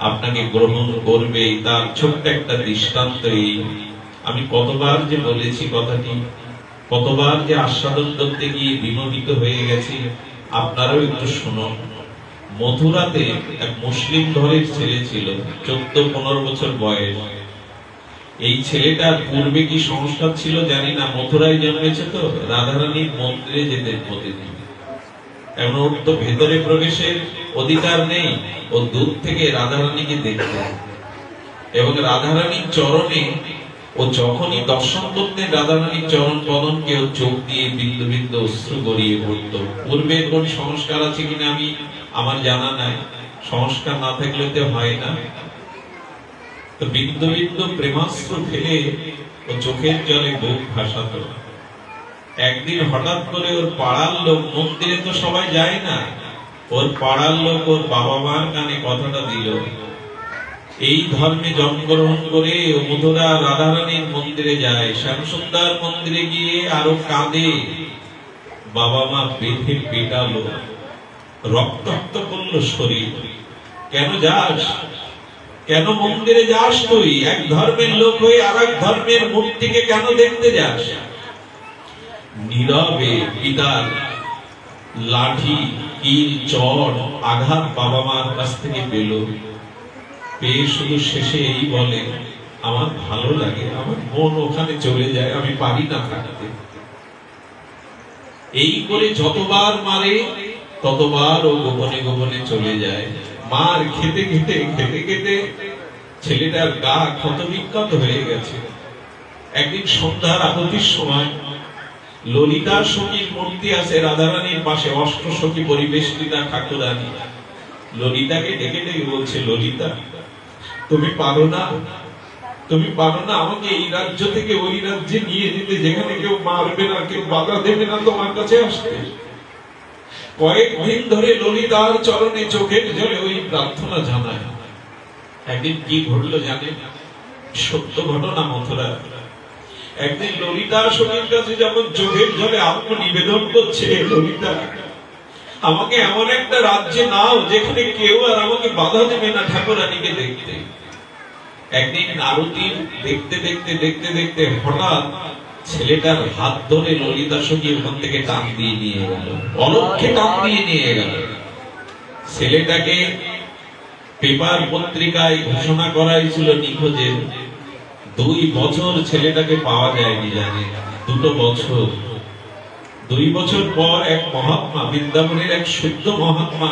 আপনাকে গ্রহণ করবে। তার ছোট্ট একটা দৃষ্টান্ত এই। আমি কতবার যে বলেছি কথাটি, কতবার যে আস্বাদন করতে গিয়ে বিমোহিত হয়ে গেছি, আপনারাও একটু শুনুন। মথুরাতে এক মুসলিম ঘরের ছেলে ছিল, 14-15 বছর বয়স। এই ছেলেটার পূর্বে কি সংস্কার ছিল জানি না, মথুরায় জন্মেছে তো রাধারানীর মন্দিরে যেতেন প্রতিদিন। এখন ওর তো ভেতরে প্রবেশের অধিকার নেই, ও দূর থেকে রাধারানীকে দেখতেন এবং রাধারানীর চরণে ও যখনই দর্শন করতেন রাধারানীর চরণ বদনকে ও চোখ দিয়ে বিন্দু বিন্দু অশ্রু গড়িয়ে পড়তো। পূর্বে কোন সংস্কার আছে কিনা আমার জানা নাই, সংস্কার না থাকলে তো হয় না। তো বিন্দু বিন্দু প্রেমাশ্রু ফেলে ও চোখের জলে বুক ভাসাতো। একদিন হঠাৎ করে ওর পাড়ার লোক, মন্দিরে তো সবাই যায় না, ওর পাড়ার লোক ওর বাবা মার কানে কথাটা দিল, এই ধর্মে জন্মগ্রহণ করে ও মথুরা রাধারানীর মন্দিরে যায়। শ্যামসুন্দর মন্দিরে গিয়ে আরো কাঁদে, বাবা মা বেঁধে পেটালো, রক্তাক্ত করলো শরীর। কেন যাস, কেন মন্দিরে যাস তুই? এক ধর্মের লোক হয়ে আর এক ধর্মের মূর্তিকে কেন দেখতে যাস? নীরবে পিতার লাঠি, কিল, চড়, আঘাত বাবা মার কাছ থেকে পেল, পেয়ে শুধু শেষে এই বলে, আমার ভালো লাগে, আমার মন ওখানে চলে যায়, আমি পারি না থাকতে। এই করে যতবার মারে ততবার ও গোপনে গোপনে চলে যায়। মার খেতে খেতে খেতে খেতে ছেলেটার গা ক্ষত বিক্ষত হয়ে গেছে। একদিন সন্ধ্যার আরতির সময় ললিতা সখীর মূর্তি আছে রাধারানীর পাশে, অষ্ট সখী পরিবেষ্টিতা ঠাকুরানী। ললিতাকে ডেকে ডেকে বলছে, ললিতা তুমি পারো না, তুমি পারো না আমাকে এই রাজ্য থেকে ওই রাজ্যে নিয়ে যেতে, যেখানে কেউ মারবে না, কেউ বাধা দেবে না তোমার কাছে আসতে। কয়েকদিন ধরে ললিতার চরণে চোখের জলে ওই প্রার্থনা জানায়। একদিন কি ঘটলো জানে? সত্য ঘটনা মথুরা। একদিন ললিতা সখীর কাছে যখন চোখের জলে আত্ম নিবেদন করছে, ললিতা আমাকে এমন একটা রাজ্যে নাও যেখানে কেউ আর আমাকে বাধা দেবে না ঠাকুরানীকে দেখতে। একদিন আরতি দেখতে দেখতে দেখতে দেখতে হঠাৎ ছেলেটার হাত ধরে ললিতা সখী ওখান থেকে টান দিয়ে নিয়ে গেল, অলক্ষ্যে টান দিয়ে নিয়ে গেল। ছেলেটাকে পেপার পত্রিকায় ঘোষণা করা হয়েছিল নিখোঁজের। 2 বছর ছেলেটাকে পাওয়া যায়নি, জানে 2 বছর। 2 বছর পর এক মহাত্মা, বৃন্দাবনের এক শুদ্ধ মহাত্মা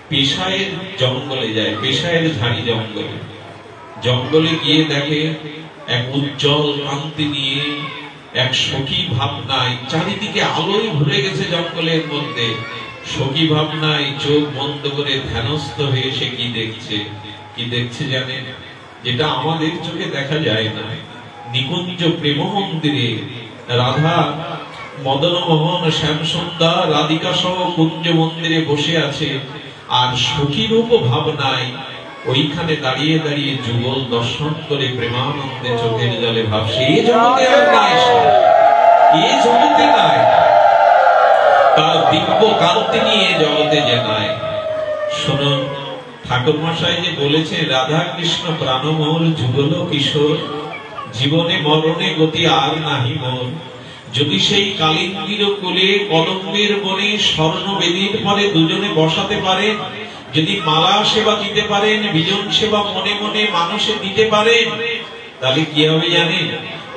পেশায়ের জঙ্গলে যায়, পেশায়ের ঝাড়ি জঙ্গলে। জঙ্গলে গিয়ে দেখে এক উজ্জ্বল কান্তি নিয়ে এক সখী ভাবনায়, চারিদিকে আলোয় ভরে গেছে জঙ্গলের মধ্যে। সখী ভাবনায় চোখ বন্ধ করে ধ্যানস্থ হয়ে সে কি দেখছে, কি দেখছে জানে? যেটা আমাদের চোখে দেখা যায় না। নিকুঞ্জ প্রেম মন্দিরে রাধা, মদন মোহন, শ্যামসুন্দর, রাধিকা সহ কুঞ্জ মন্দিরে বসে আছে, আর সখী রূপ ভাবনায় ওইখানে দাঁড়িয়ে দাঁড়িয়ে যুগল দর্শন করে প্রেমানন্দে চোখের জলে ভাবছে, এই জগতে আর নাই, এই জগতে নাই, তার দিব্য কান্তি নিয়ে জগতে যে নাই। শুনুন, ঠাকুর মশাই যে বলেছে, রাধা কৃষ্ণ প্রাণমোর যুগল কিশোর, জীবনে মরণে গতি আর নাহি মোর। যদি সেই কালিন্দীর কোলে কদম্বের বনে স্বর্ণ বেদির পরে দুজনে বসাতে পারেন, যদি মালা সেবা দিতে পারেন, বিজন সেবা মনে মনে মানুষে দিতে পারেন, তাহলে কি হবে জানেন?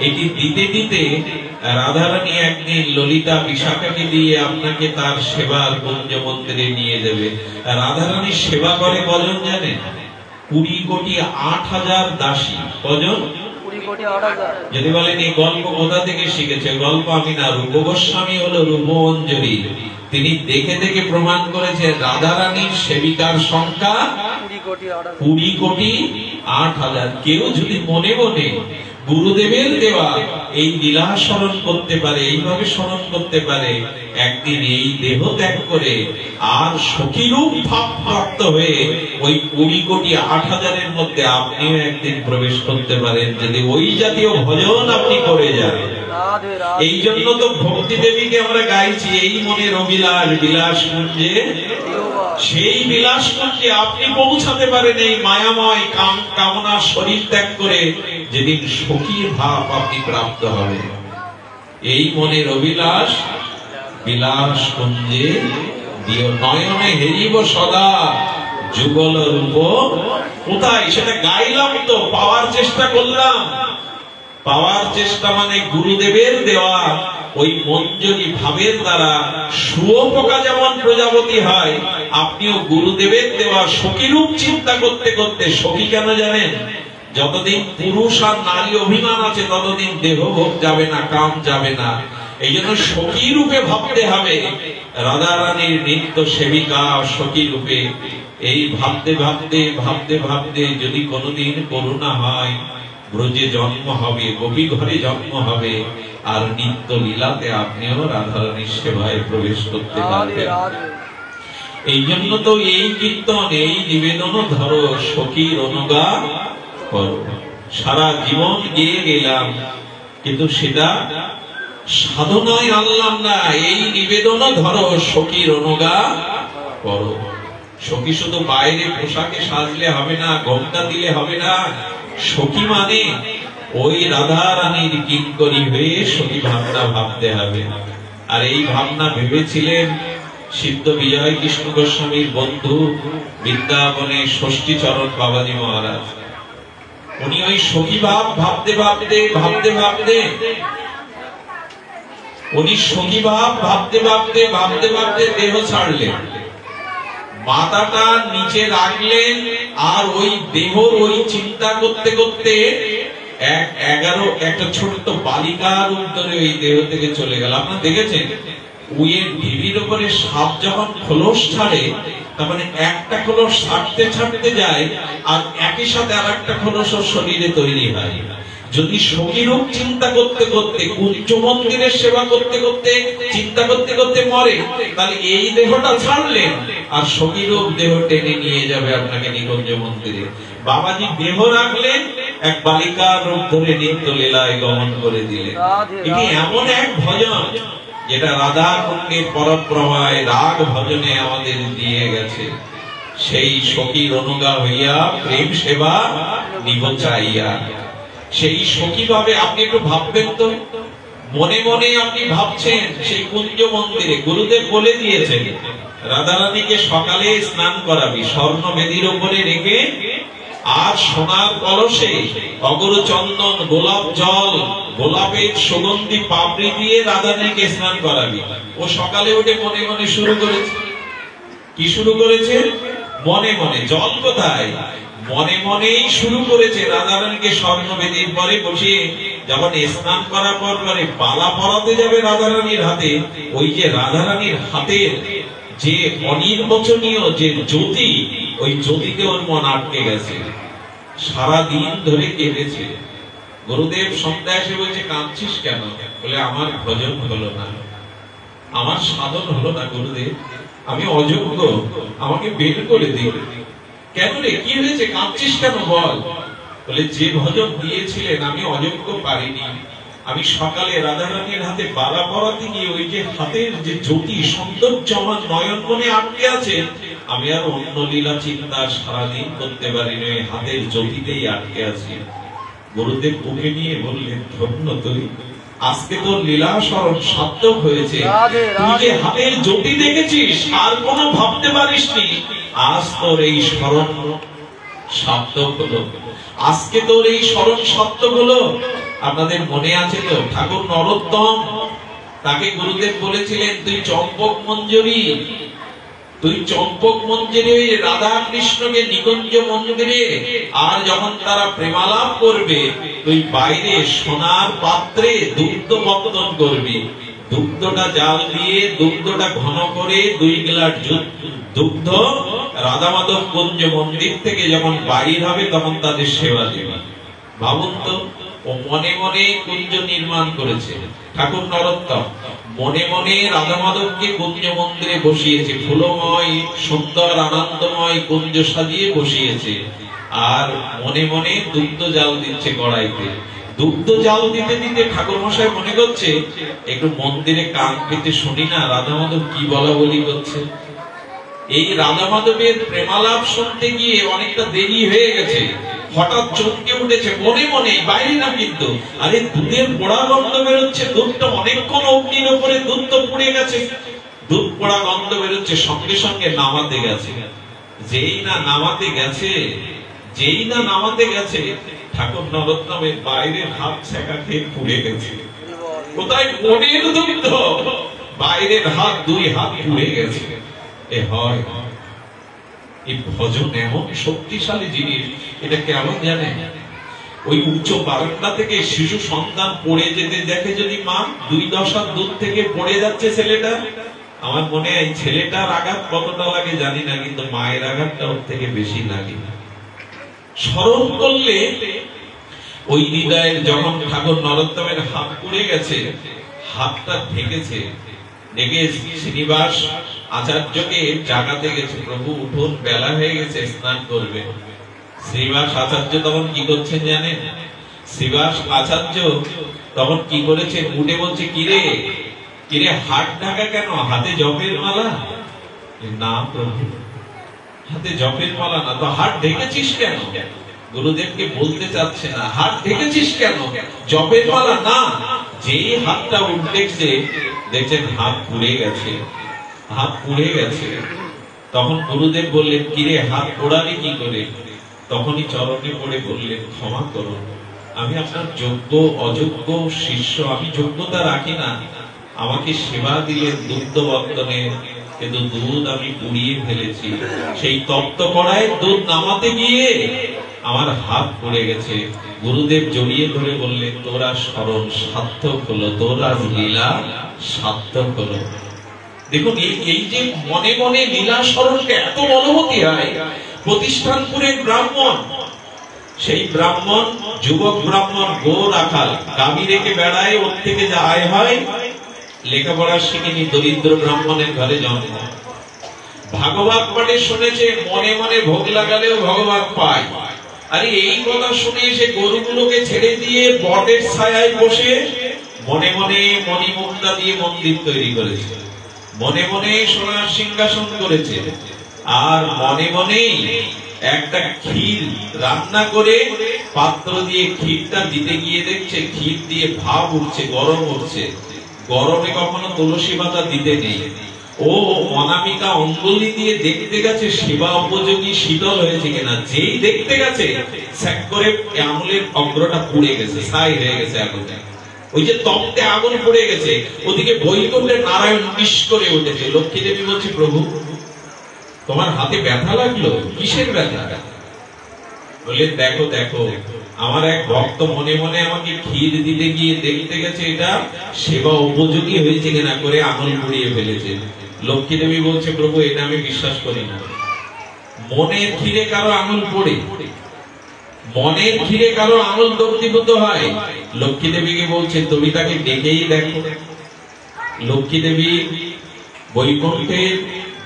এটি দিতে দিতে রাধারানী একদিন ললিতা বিশাখাকে দিয়ে আপনাকে তার সেবার কুঞ্জ মন্দিরে নিয়ে দেবে। রাধারানীর সেবা করে কজন জানেন? 20 কোটি 8,000 দাসী। কজন? যদি বলেন এই গল্প কোথা থেকে শিখেছে, গল্প আমি না, রূপ গোস্বামী হলো রূপমঞ্জরি। তিনি দেখে দেখে প্রমাণ করেছে রাধারানীর সেবিকার সংখ্যা 20 কোটি 8,000। কেউ যদি মনে মনে গুরুদেবের দেওয়া এই লীলা স্মরণ করতে পারে, এইভাবে স্মরণ করতে পারে, একদিন এই দেহ ত্যাগ করে আর সখীরূপ ভাব প্রাপ্ত হয়ে ওই 20 কোটি 8,000-এর মধ্যে আপনিও একদিন প্রবেশ করতে পারেন, যদি ওই জাতীয় ভজন আপনি করে যান। এই জন্য তো ভক্তি দেবীকে আমরা গাইছি, এই মনের অভিলাষ বিলাস কুঞ্জে, সেই বিলাস কুঞ্জে আপনি পৌঁছাতে পারেন এই মায়াময় কামনা শরীর ত্যাগ করে, যেদিন সখীর ভাব আপনি প্রাপ্ত হবে। এই মনের অভিলাষ বিলাস কুঞ্জে দিও নয়নে হেরিব সদা, যুগল রূপ কোথায়, সেটা গাইলাম তো, পাওয়ার চেষ্টা করলাম। পাওয়ার চেষ্টা মানে গুরুদেবের দেওয়া ওই মঞ্জরি ভাবের দ্বারা শুয়োপোকা যেমন প্রজাপতি হয়, আপনিও গুরুদেবের দেওয়া সখীরূপ চিন্তা করতে করতে, সখী কেন জানেন? যতদিন পুরুষ আর নারী অভিমান আছে ততদিন দেহ ভোগ যাবে না, কাম যাবে না। এই জন্য সখী রূপে ভাবতে হবে, রাধা রানীর নিত্য সেবিকা সখী রূপে। এই ভাবতে ভাবতে ভাবতে ভাবতে যদি কোনোদিন করুণা হয়, ব্রজে জন্ম হবে, গোপী ঘরে জন্ম হবে, আর নিত্য লীলাতে আপনিও রাধা রানীর সেবায় প্রবেশ করতে পারবেন। এই জন্য তো এই কীর্তন, এই নিবেদন ধরো, সখীর অনুগান করো। সারা জীবন গিয়ে গেলাম, কিন্তু সেটা সাধনায় আনলাম না। এই নিবেদন ধরো, সখীর অনুগান করো। সখী শুধু বাইরে পোশাকে সাজলে হবে না, ঘোমটা দিলে হবে না। সখী মানে ওই রাধা রানীর কিঙ্করী হয়ে সখী ভাবনা ভাবতে হবে। আর এই ভাবনা ভেবেছিলেন সিদ্ধ বিজয় কৃষ্ণ গোস্বামীর বন্ধু বৃন্দাবনে ষষ্ঠী চরণ বাবাজি মহারাজ। উনি ওই সখী ভাব ভাবতে ভাবতে ভাবতে ভাবতে উনি সখী ভাব ভাবতে ভাবতে ভাবতে ভাবতে দেহ ছাড়লেন, মাথাটা নিচে রাখলেন, আর ওই দেহ ওই চিন্তা করতে করতে 11 একটা ছোট্ট বালিকার উত্তরে ওই দেহ থেকে চলে গেল। আপনারা দেখেছেন উইয়ের ঢিবির উপরে সাপ যখন খোলস ছাড়ে, তার মানে একটা খোলস ছাড়তে ছাড়তে যায়, আর একই সাথে আর একটা খোলস শরীরে তৈরি হয়। যদি সখীরূপ চিন্তা করতে করতে, কুঞ্জ মন্দিরের সেবা করতে করতে, চিন্তা করতে করতে মরে, তাহলে এই দেহটা ছাড়লেন, আর সখীরূপ দেহ টেনে নিয়ে যাবে আপনাকে নিকুঞ্জ মন্দিরে। বাবাজি দেহ রাখলেন, এক বালিকার রূপ ধরে নিত্য লীলায় গমন করে দিলেন। এটি এমন এক ভজন যেটা রাধা কুণ্ডের পরপ্রভায় রাগ ভজনে আমাদের দিয়ে গেছে। সেই সখীর অনুগা হইয়া প্রেম সেবা নিব চাইয়া, সেই সখী ভাবে আপনি একটু ভাববেন তো। মনে মনে আপনি ভাবছেন সেই কুঞ্জ মন্দিরে গুরুদেব বলে দিয়েছেন রাধা রানীকে সকালে স্নান করাবি, স্বর্ণ বেদির উপরে রেখে, আর সোনার কলসে অগর চন্দন, গোলাপ জল, গোলাপের সুগন্ধি পাপড়ি দিয়ে রাধা রানীকে স্নান করাবি। ও সকালে উঠে মনে মনে শুরু করেছে। কি শুরু করেছে? মনে মনে। জল কোথায়? মনে মনেই শুরু করেছে। রাধা রানীকে স্বর্ণ বেদির পরে বসিয়ে যখন স্নান করার পর বালা পরাতে যাবে রাধা রানীর হাতে, ওই যে রাধা রানীর হাতের যে অনির্বচনীয় যে জ্যোতি, ওই জ্যোতিতে ওর মন আটকে গেছে। সারাদিন ধরে কেঁদেছে। গুরুদেব সন্ধ্যায় এসে বলছে, কাঁদছিস কেন? বলে, আমার ভজন হলো না, আমার সাধন হলো না গুরুদেব, আমি অযোগ্য, আমাকে বের করে দিন। কেন রে, কি হয়েছে, কাঁদছিস কেন বল? বলে, যে ভজন দিয়েছিলেন আমি অযোগ্য পারিনি। আমি সকালে রাধা রানীর হাতে বালা পরাতে গিয়ে ওই যে হাতের যে জ্যোতি সৌন্দর্য আমার নয়ন মনে আটকে আছে, আমি আর অন্য লীলা চিন্তা সারাদিন করতে পারিনি, ওই হাতের জ্যোতিতেই আটকে আছি। গুরুদেব বুকে নিয়ে বললেন, ধন্য তুই, আজকে তোর লীলা স্মরণ সার্থক হয়েছে। তুই যে হাতের জ্যোতি দেখেছিস আর কোনো ভাবতে পারিসনি, আজ তোর এই স্মরণ সার্থক হলো। আজকে তোর এই স্মরণ সার্থক হলো। আপনাদের মনে আছে তো ঠাকুর নরোত্তম, তাকে গুরুদেব বলেছিলেন, তুই চম্পক মঞ্জরি, তুই চম্পক মঞ্জরি ওই রাধা কৃষ্ণকে নিকুঞ্জ মন্দিরে, আর যখন তারা প্রেমালাপ করবে তুই বাইরে সোনার পাত্রে দুগ্ধ বর্তন করবি। দুগ্ধটা জাল দিয়ে, দুগ্ধটা ঘন করে 2 গ্লাস দুগ্ধ রাধা মাধব কুঞ্জ মন্দির থেকে যখন বাইর হবে তখন তাদের সেবা দেবে। ভাবুন তো, ও মনে মনে কুঞ্জ নির্মাণ করেছে। ঠাকুর নরোত্তম মনে মনে রাধা মাধবকে কুঞ্জ মন্দিরে বসিয়েছে, ফুলময় সুন্দর আনন্দময় কুঞ্জ সাজিয়ে বসিয়েছে, আর মনে মনে দুগ্ধ জাল দিচ্ছে কড়াইতে। দুগ্ধ জাল দিতে দিতে ঠাকুর মশাই মনে করছে, একটু মন্দিরে কান পেতে শুনি না রাধা মাধব কি বলা বলি করছে। এই রাধা মাধবের প্রেমালাপ শুনতে গিয়ে অনেকটা দেরি হয়ে গেছে। হঠাৎ চমকে উঠেছে মনে মনে, বাইরে না কিন্তু, আরে দুধের পোড়া গন্ধ বেরোচ্ছে, দুধটা অনেকক্ষণ অগ্নির উপরে দুধ তো পুড়ে গেছে, দুধ পোড়া গন্ধ বেরোচ্ছে, সঙ্গে সঙ্গে নামাতে গেছে। যেই না নামাতে গেছে ঠাকুর নরোত্তমের বাইরের হাত ছেঁকা খেয়ে পুড়ে গেছে। কোথায় মনের দুগ্ধ, বাইরের হাত, দুই হাত পুড়ে গেছে। এ হয় এই ভজন এমন শক্তিশালী জিনিস, এটা কেমন জানেন? ওই উচ্চ বারান্দা থেকে শিশু সন্তান পড়ে যেতে দেখে যদি মা, 2 হাত দূর থেকে পড়ে যাচ্ছে ছেলেটা, আমার মনে হয় ছেলেটার আঘাত কতটা লাগে জানি না, কিন্তু মায়ের আঘাতটা ওর থেকে বেশি লাগে। স্মরণ করলে ওই হৃদয়ের যখন ঠাকুর নরোত্তমের হাত পুড়ে গেছে, হাতটা ঢেকেছে, ডেকে শ্রীনিবাস আচার্যকে জাগাতে গেছে, প্রভু উঠুন, বেলা হয়ে গেছে, স্নান করবে। শ্রীনিবাস আচার্য তখন কি করছেন জানেন? শ্রীনিবাস আচার্য তখন কি করেছে? উঠে বলছে, কিরে হাত ঢাকা কেন? হাতে জপের মালা? না প্রভু, হাতে জপের মালা না তো, হাত ঢেকেছিস কেন? গুরুদেবকে বলতে চাচ্ছে না, হাত ঢেকেছিস কেন? জপের মালা না। যেই হাতটা উঠেছে দেখছেন হাত পুড়ে গেছে। তখন গুরুদেব বললেন, কিরে হাত পোড়ালি কি করে? তখনই চরণে পড়ে বললেন, ক্ষমা করুন, আমি আপনার যোগ্য অযোগ্য শিষ্য, আমি যোগ্যতা রাখি না। আমাকে সেবা দিলেন দুগ্ধ বর্তনে, কিন্তু দুধ আমি পুড়িয়ে ফেলেছি। সেই তপ্ত কড়ায় দুধ নামাতে গিয়ে আমার হাত পড়ে গেছে। গুরুদেব জড়িয়ে ধরে বললেন, তোরা স্মরণ সার্থক হলো, তোরা লীলা সার্থক হলো। দেখুন এই যে মনে মনে লীলা স্মরণকে এত বলবতী হয়। প্রতিষ্ঠানপুরের ব্রাহ্মণ, সেই ব্রাহ্মণ যুবক ব্রাহ্মণ, গো রাখাল, গাভী রেখে বেড়ায়, ওর থেকে যা আয় হয়, লেখাপড়া শিখিনি, দরিদ্র ব্রাহ্মণের ঘরে জন্ম। ভাগবত পাঠে শুনেছে, মনে মনে ভোগ লাগালেও ভগবান পায়। আরে এই কথা শুনে সে গরুগুলোকে ছেড়ে দিয়ে বটের ছায়ায় বসে মনে মনে মণিমুক্তা দিয়ে মন্দির তৈরি করেছে, মনে মনে সোনার সিংহাসন করেছে, আর মনে মনেই একটা ক্ষীর রান্না করে পাত্র দিয়ে ক্ষীরটা দিতে গিয়ে দেখছে ক্ষীর দিয়ে ভাব উঠছে, গরম উঠছে। গরমে কখনো তুলসী পাতা দিতে নেই। ও অনামিকা অঙ্গুলি দিয়ে দেখতে গেছে সেবা উপযোগী শীতল হয়েছে কিনা। যেই দেখতে গেছে স্যাক করে আঙুলের অগ্রটা পুড়ে গেছে, ছাই হয়ে গেছে আগুনে। ওই যে তপ্তে আগুন পড়ে গেছে, ওদিকে বৈকুণ্ঠে নারায়ণ মিশ করে উঠেছে। লক্ষ্মী দেবী বলছে, প্রভু তোমার হাতে ব্যথা লাগলো, কিসের ব্যথা? বললেন, দেখো আমার এক ভক্ত মনে মনে আমাকে ক্ষীর দিতে গিয়ে দেখতে গেছে এটা সেবা উপযোগী হয়েছে কিনা, করে আঙুল পুড়িয়ে ফেলেছে। লক্ষ্মী দেবী বলছে, প্রভু এটা আমি বিশ্বাস করি না। মনের ক্ষীরে কারো আঙুল পড়ে, মনের ক্ষীরে কারো আঙুল দগ্ধীভূত হয়। লক্ষ্মী দেবীকে বলছে, তুমি তাকে ডেকেই দেখো। লক্ষ্মী দেবী বৈকুণ্ঠের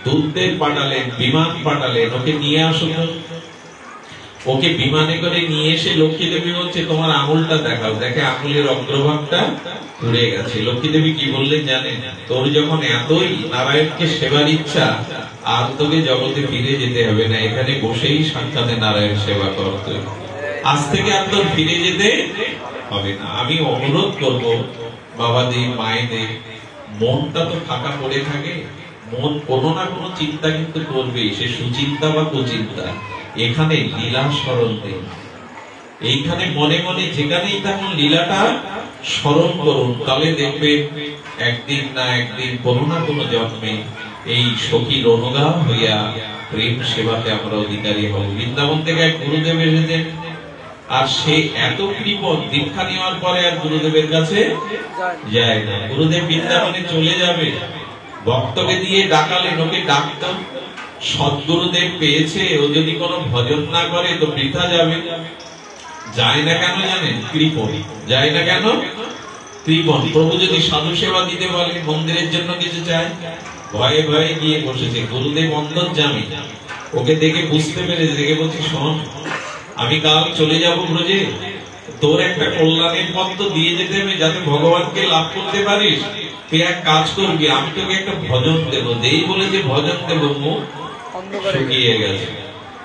দূতদের পাঠালেন, বিমান পাঠালেন, ওকে নিয়ে আসো। ওকে বিমানে করে নিয়ে এসে লক্ষ্মী দেবী বলছে, তোমার আঙুলটা দেখাও। দেখে আঙুলের অগ্রভাগটা পুড়ে গেছে। লক্ষ্মী দেবী কি বললেন জানেন? তোর যখন এতই নারায়ণকে সেবার ইচ্ছা, আর তোকে জগতে ফিরে যেতে হবে না, এখানে বসেই সাক্ষাতে নারায়ণ সেবা করতে। আজ থেকে আর তোর ফিরে যেতে হবে না। আমি অনুরোধ করব বাবাদের, মায়েদের, মনটা তো ফাঁকা পড়ে থাকে, মন কোনো না কোনো চিন্তা কিন্তু করবেই, সে সুচিন্তা বা কুচিন্তা। এখানে লীলা স্মরণ দিন, এইখানে মনে মনে যেখানেই থাকুন লীলাটা স্মরণ করুন। তাহলে দেখবে একদিন না একদিন কোনো না কোনো জন্মে এই সখীর অনুগাম হইয়া প্রেম সেবাতে আমরা অধিকারী হব। বৃন্দাবন থেকে এক গুরুদেব এসেছেন, আর সে এত কৃপণ, দীক্ষা নেওয়ার পরে আর গুরুদেবের কাছে যায় না। গুরুদেব বৃন্দাবনে চলে যাবে, ভক্তকে দিয়ে ডাকালেন, ওকে ডাকতাম। সদ্গুরুদেব পেয়েছে, ও যদি কোনো ভজন না করে তো বৃথা যাবে। যায় না কেন জানেন? কৃপণ। যায় না কেন? কৃপণ। প্রভু যদি সাধু সেবা দিতে বলে, মন্দিরের জন্য কিছু চায়, ভয়ে ভয়ে গিয়ে বসেছে। গুরুদেব অন্তর্যামী, ওকে দেখে বুঝতে পেরেছে, দেখে বলছে, শোন, আমি কাল চলে যাব ব্রজে, তোর একটা কল্যাণের পথ তো দিয়ে যেতে হবে, যাতে ভগবানকে লাভ করতে পারিস। তুই এক কাজ করবি, আমি তোকে একটা ভজন দেব। যেই বলে যে ভজন দেব, মুখ শুকিয়ে গেছে।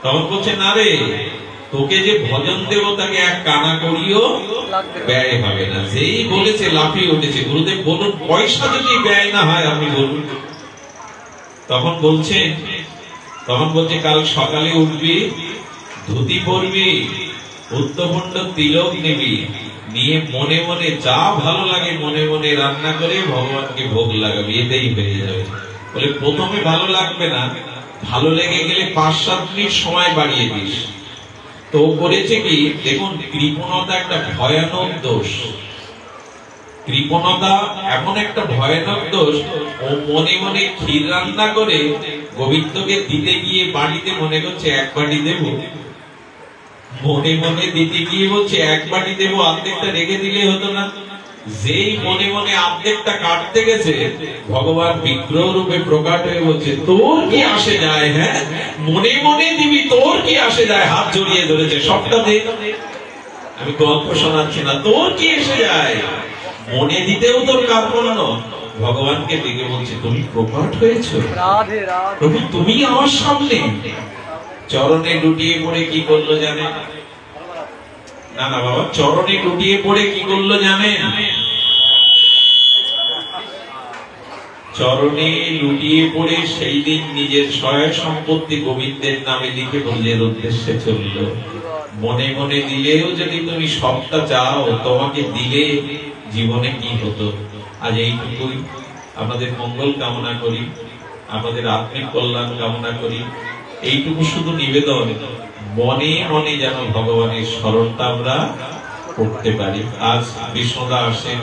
তখন বলছে, না রে, তোকে যে ভজন দেব তাকে এক কানা করিও ব্যয় হবে না। যেই বলেছে লাফিয়ে উঠেছে। গুরুদেব বলুন, পয়সা যদি ব্যয় না হয় আপনি বলুন। তখন বলছে, তখন বলছে কাল সকালে উঠবি, ধুতি পরবি, উত্তমণ্ড তিলক নিবি, নিয়ে মনে মনে যা ভালো লাগে মনে মনে রান্না করে ভগবানকে ভোগ লাগাবি, এতেই হয়ে যাবে। বলে প্রথমে ভালো লাগবে না, ভালো লেগে গেলে 5-7 মিনিট সময় বাড়িয়ে দিস। তো করেছে কি, দেখুন কৃপণতা একটা ভয়ানক দোষ। কৃপণতা এমন একটা ভয়ানক দোষ, ও মনে মনে ক্ষীর রান্না করে গোবিন্দকে দিতে গিয়ে বাড়িতে মনে করছে 1 বাটি দেব, মনে মনে দিতে গিয়ে বলছে 1 বাটি দেব, অর্ধেকটা রেখে দিলে হতো না। যেই মনে মনে অর্ধেকটা কাটতে গেছে, ভগবান বিগ্রহ রূপে প্রকাশ হয়ে বলছে তোর কি আসে যায়, হ্যাঁ মনে মনে দিবি, তোর কি আসে যায়, হাত জড়িয়ে ধরেছে, সবটা দে, আমি গল্প শোনাচ্ছি না, তোর কি এসে যায়, মনে দিতেও তোর কার্পণ্য। ভগবানকে ডেকে বলছে তুমি প্রকট হয়েছো প্রভু, তুমি আমার সামনে। চরণে লুটিয়ে পড়ে কি করলো জানেন? না না বাবা, চরণে লুটিয়ে পড়ে কি করলো জানেন? চরণে লুটিয়ে পড়ে সেই দিন নিজের সয় সম্পত্তি গোবিন্দের নামে লিখে ব্রজের উদ্দেশ্যে চলল। মনে মনে দিলেও যদি তুমি সবটা চাও, তোমাকে দিলে জীবনে কি হতো। আজ এইটুকুই, আমাদের মঙ্গল কামনা করি, আমাদের আত্মিক কল্যাণ কামনা করি। এইটুকু শুধু নিবেদন, মনে মনে যেন ভগবানের স্মরণটা আমরা করতে পারি। আজ বিষ্ণুদা আসেন।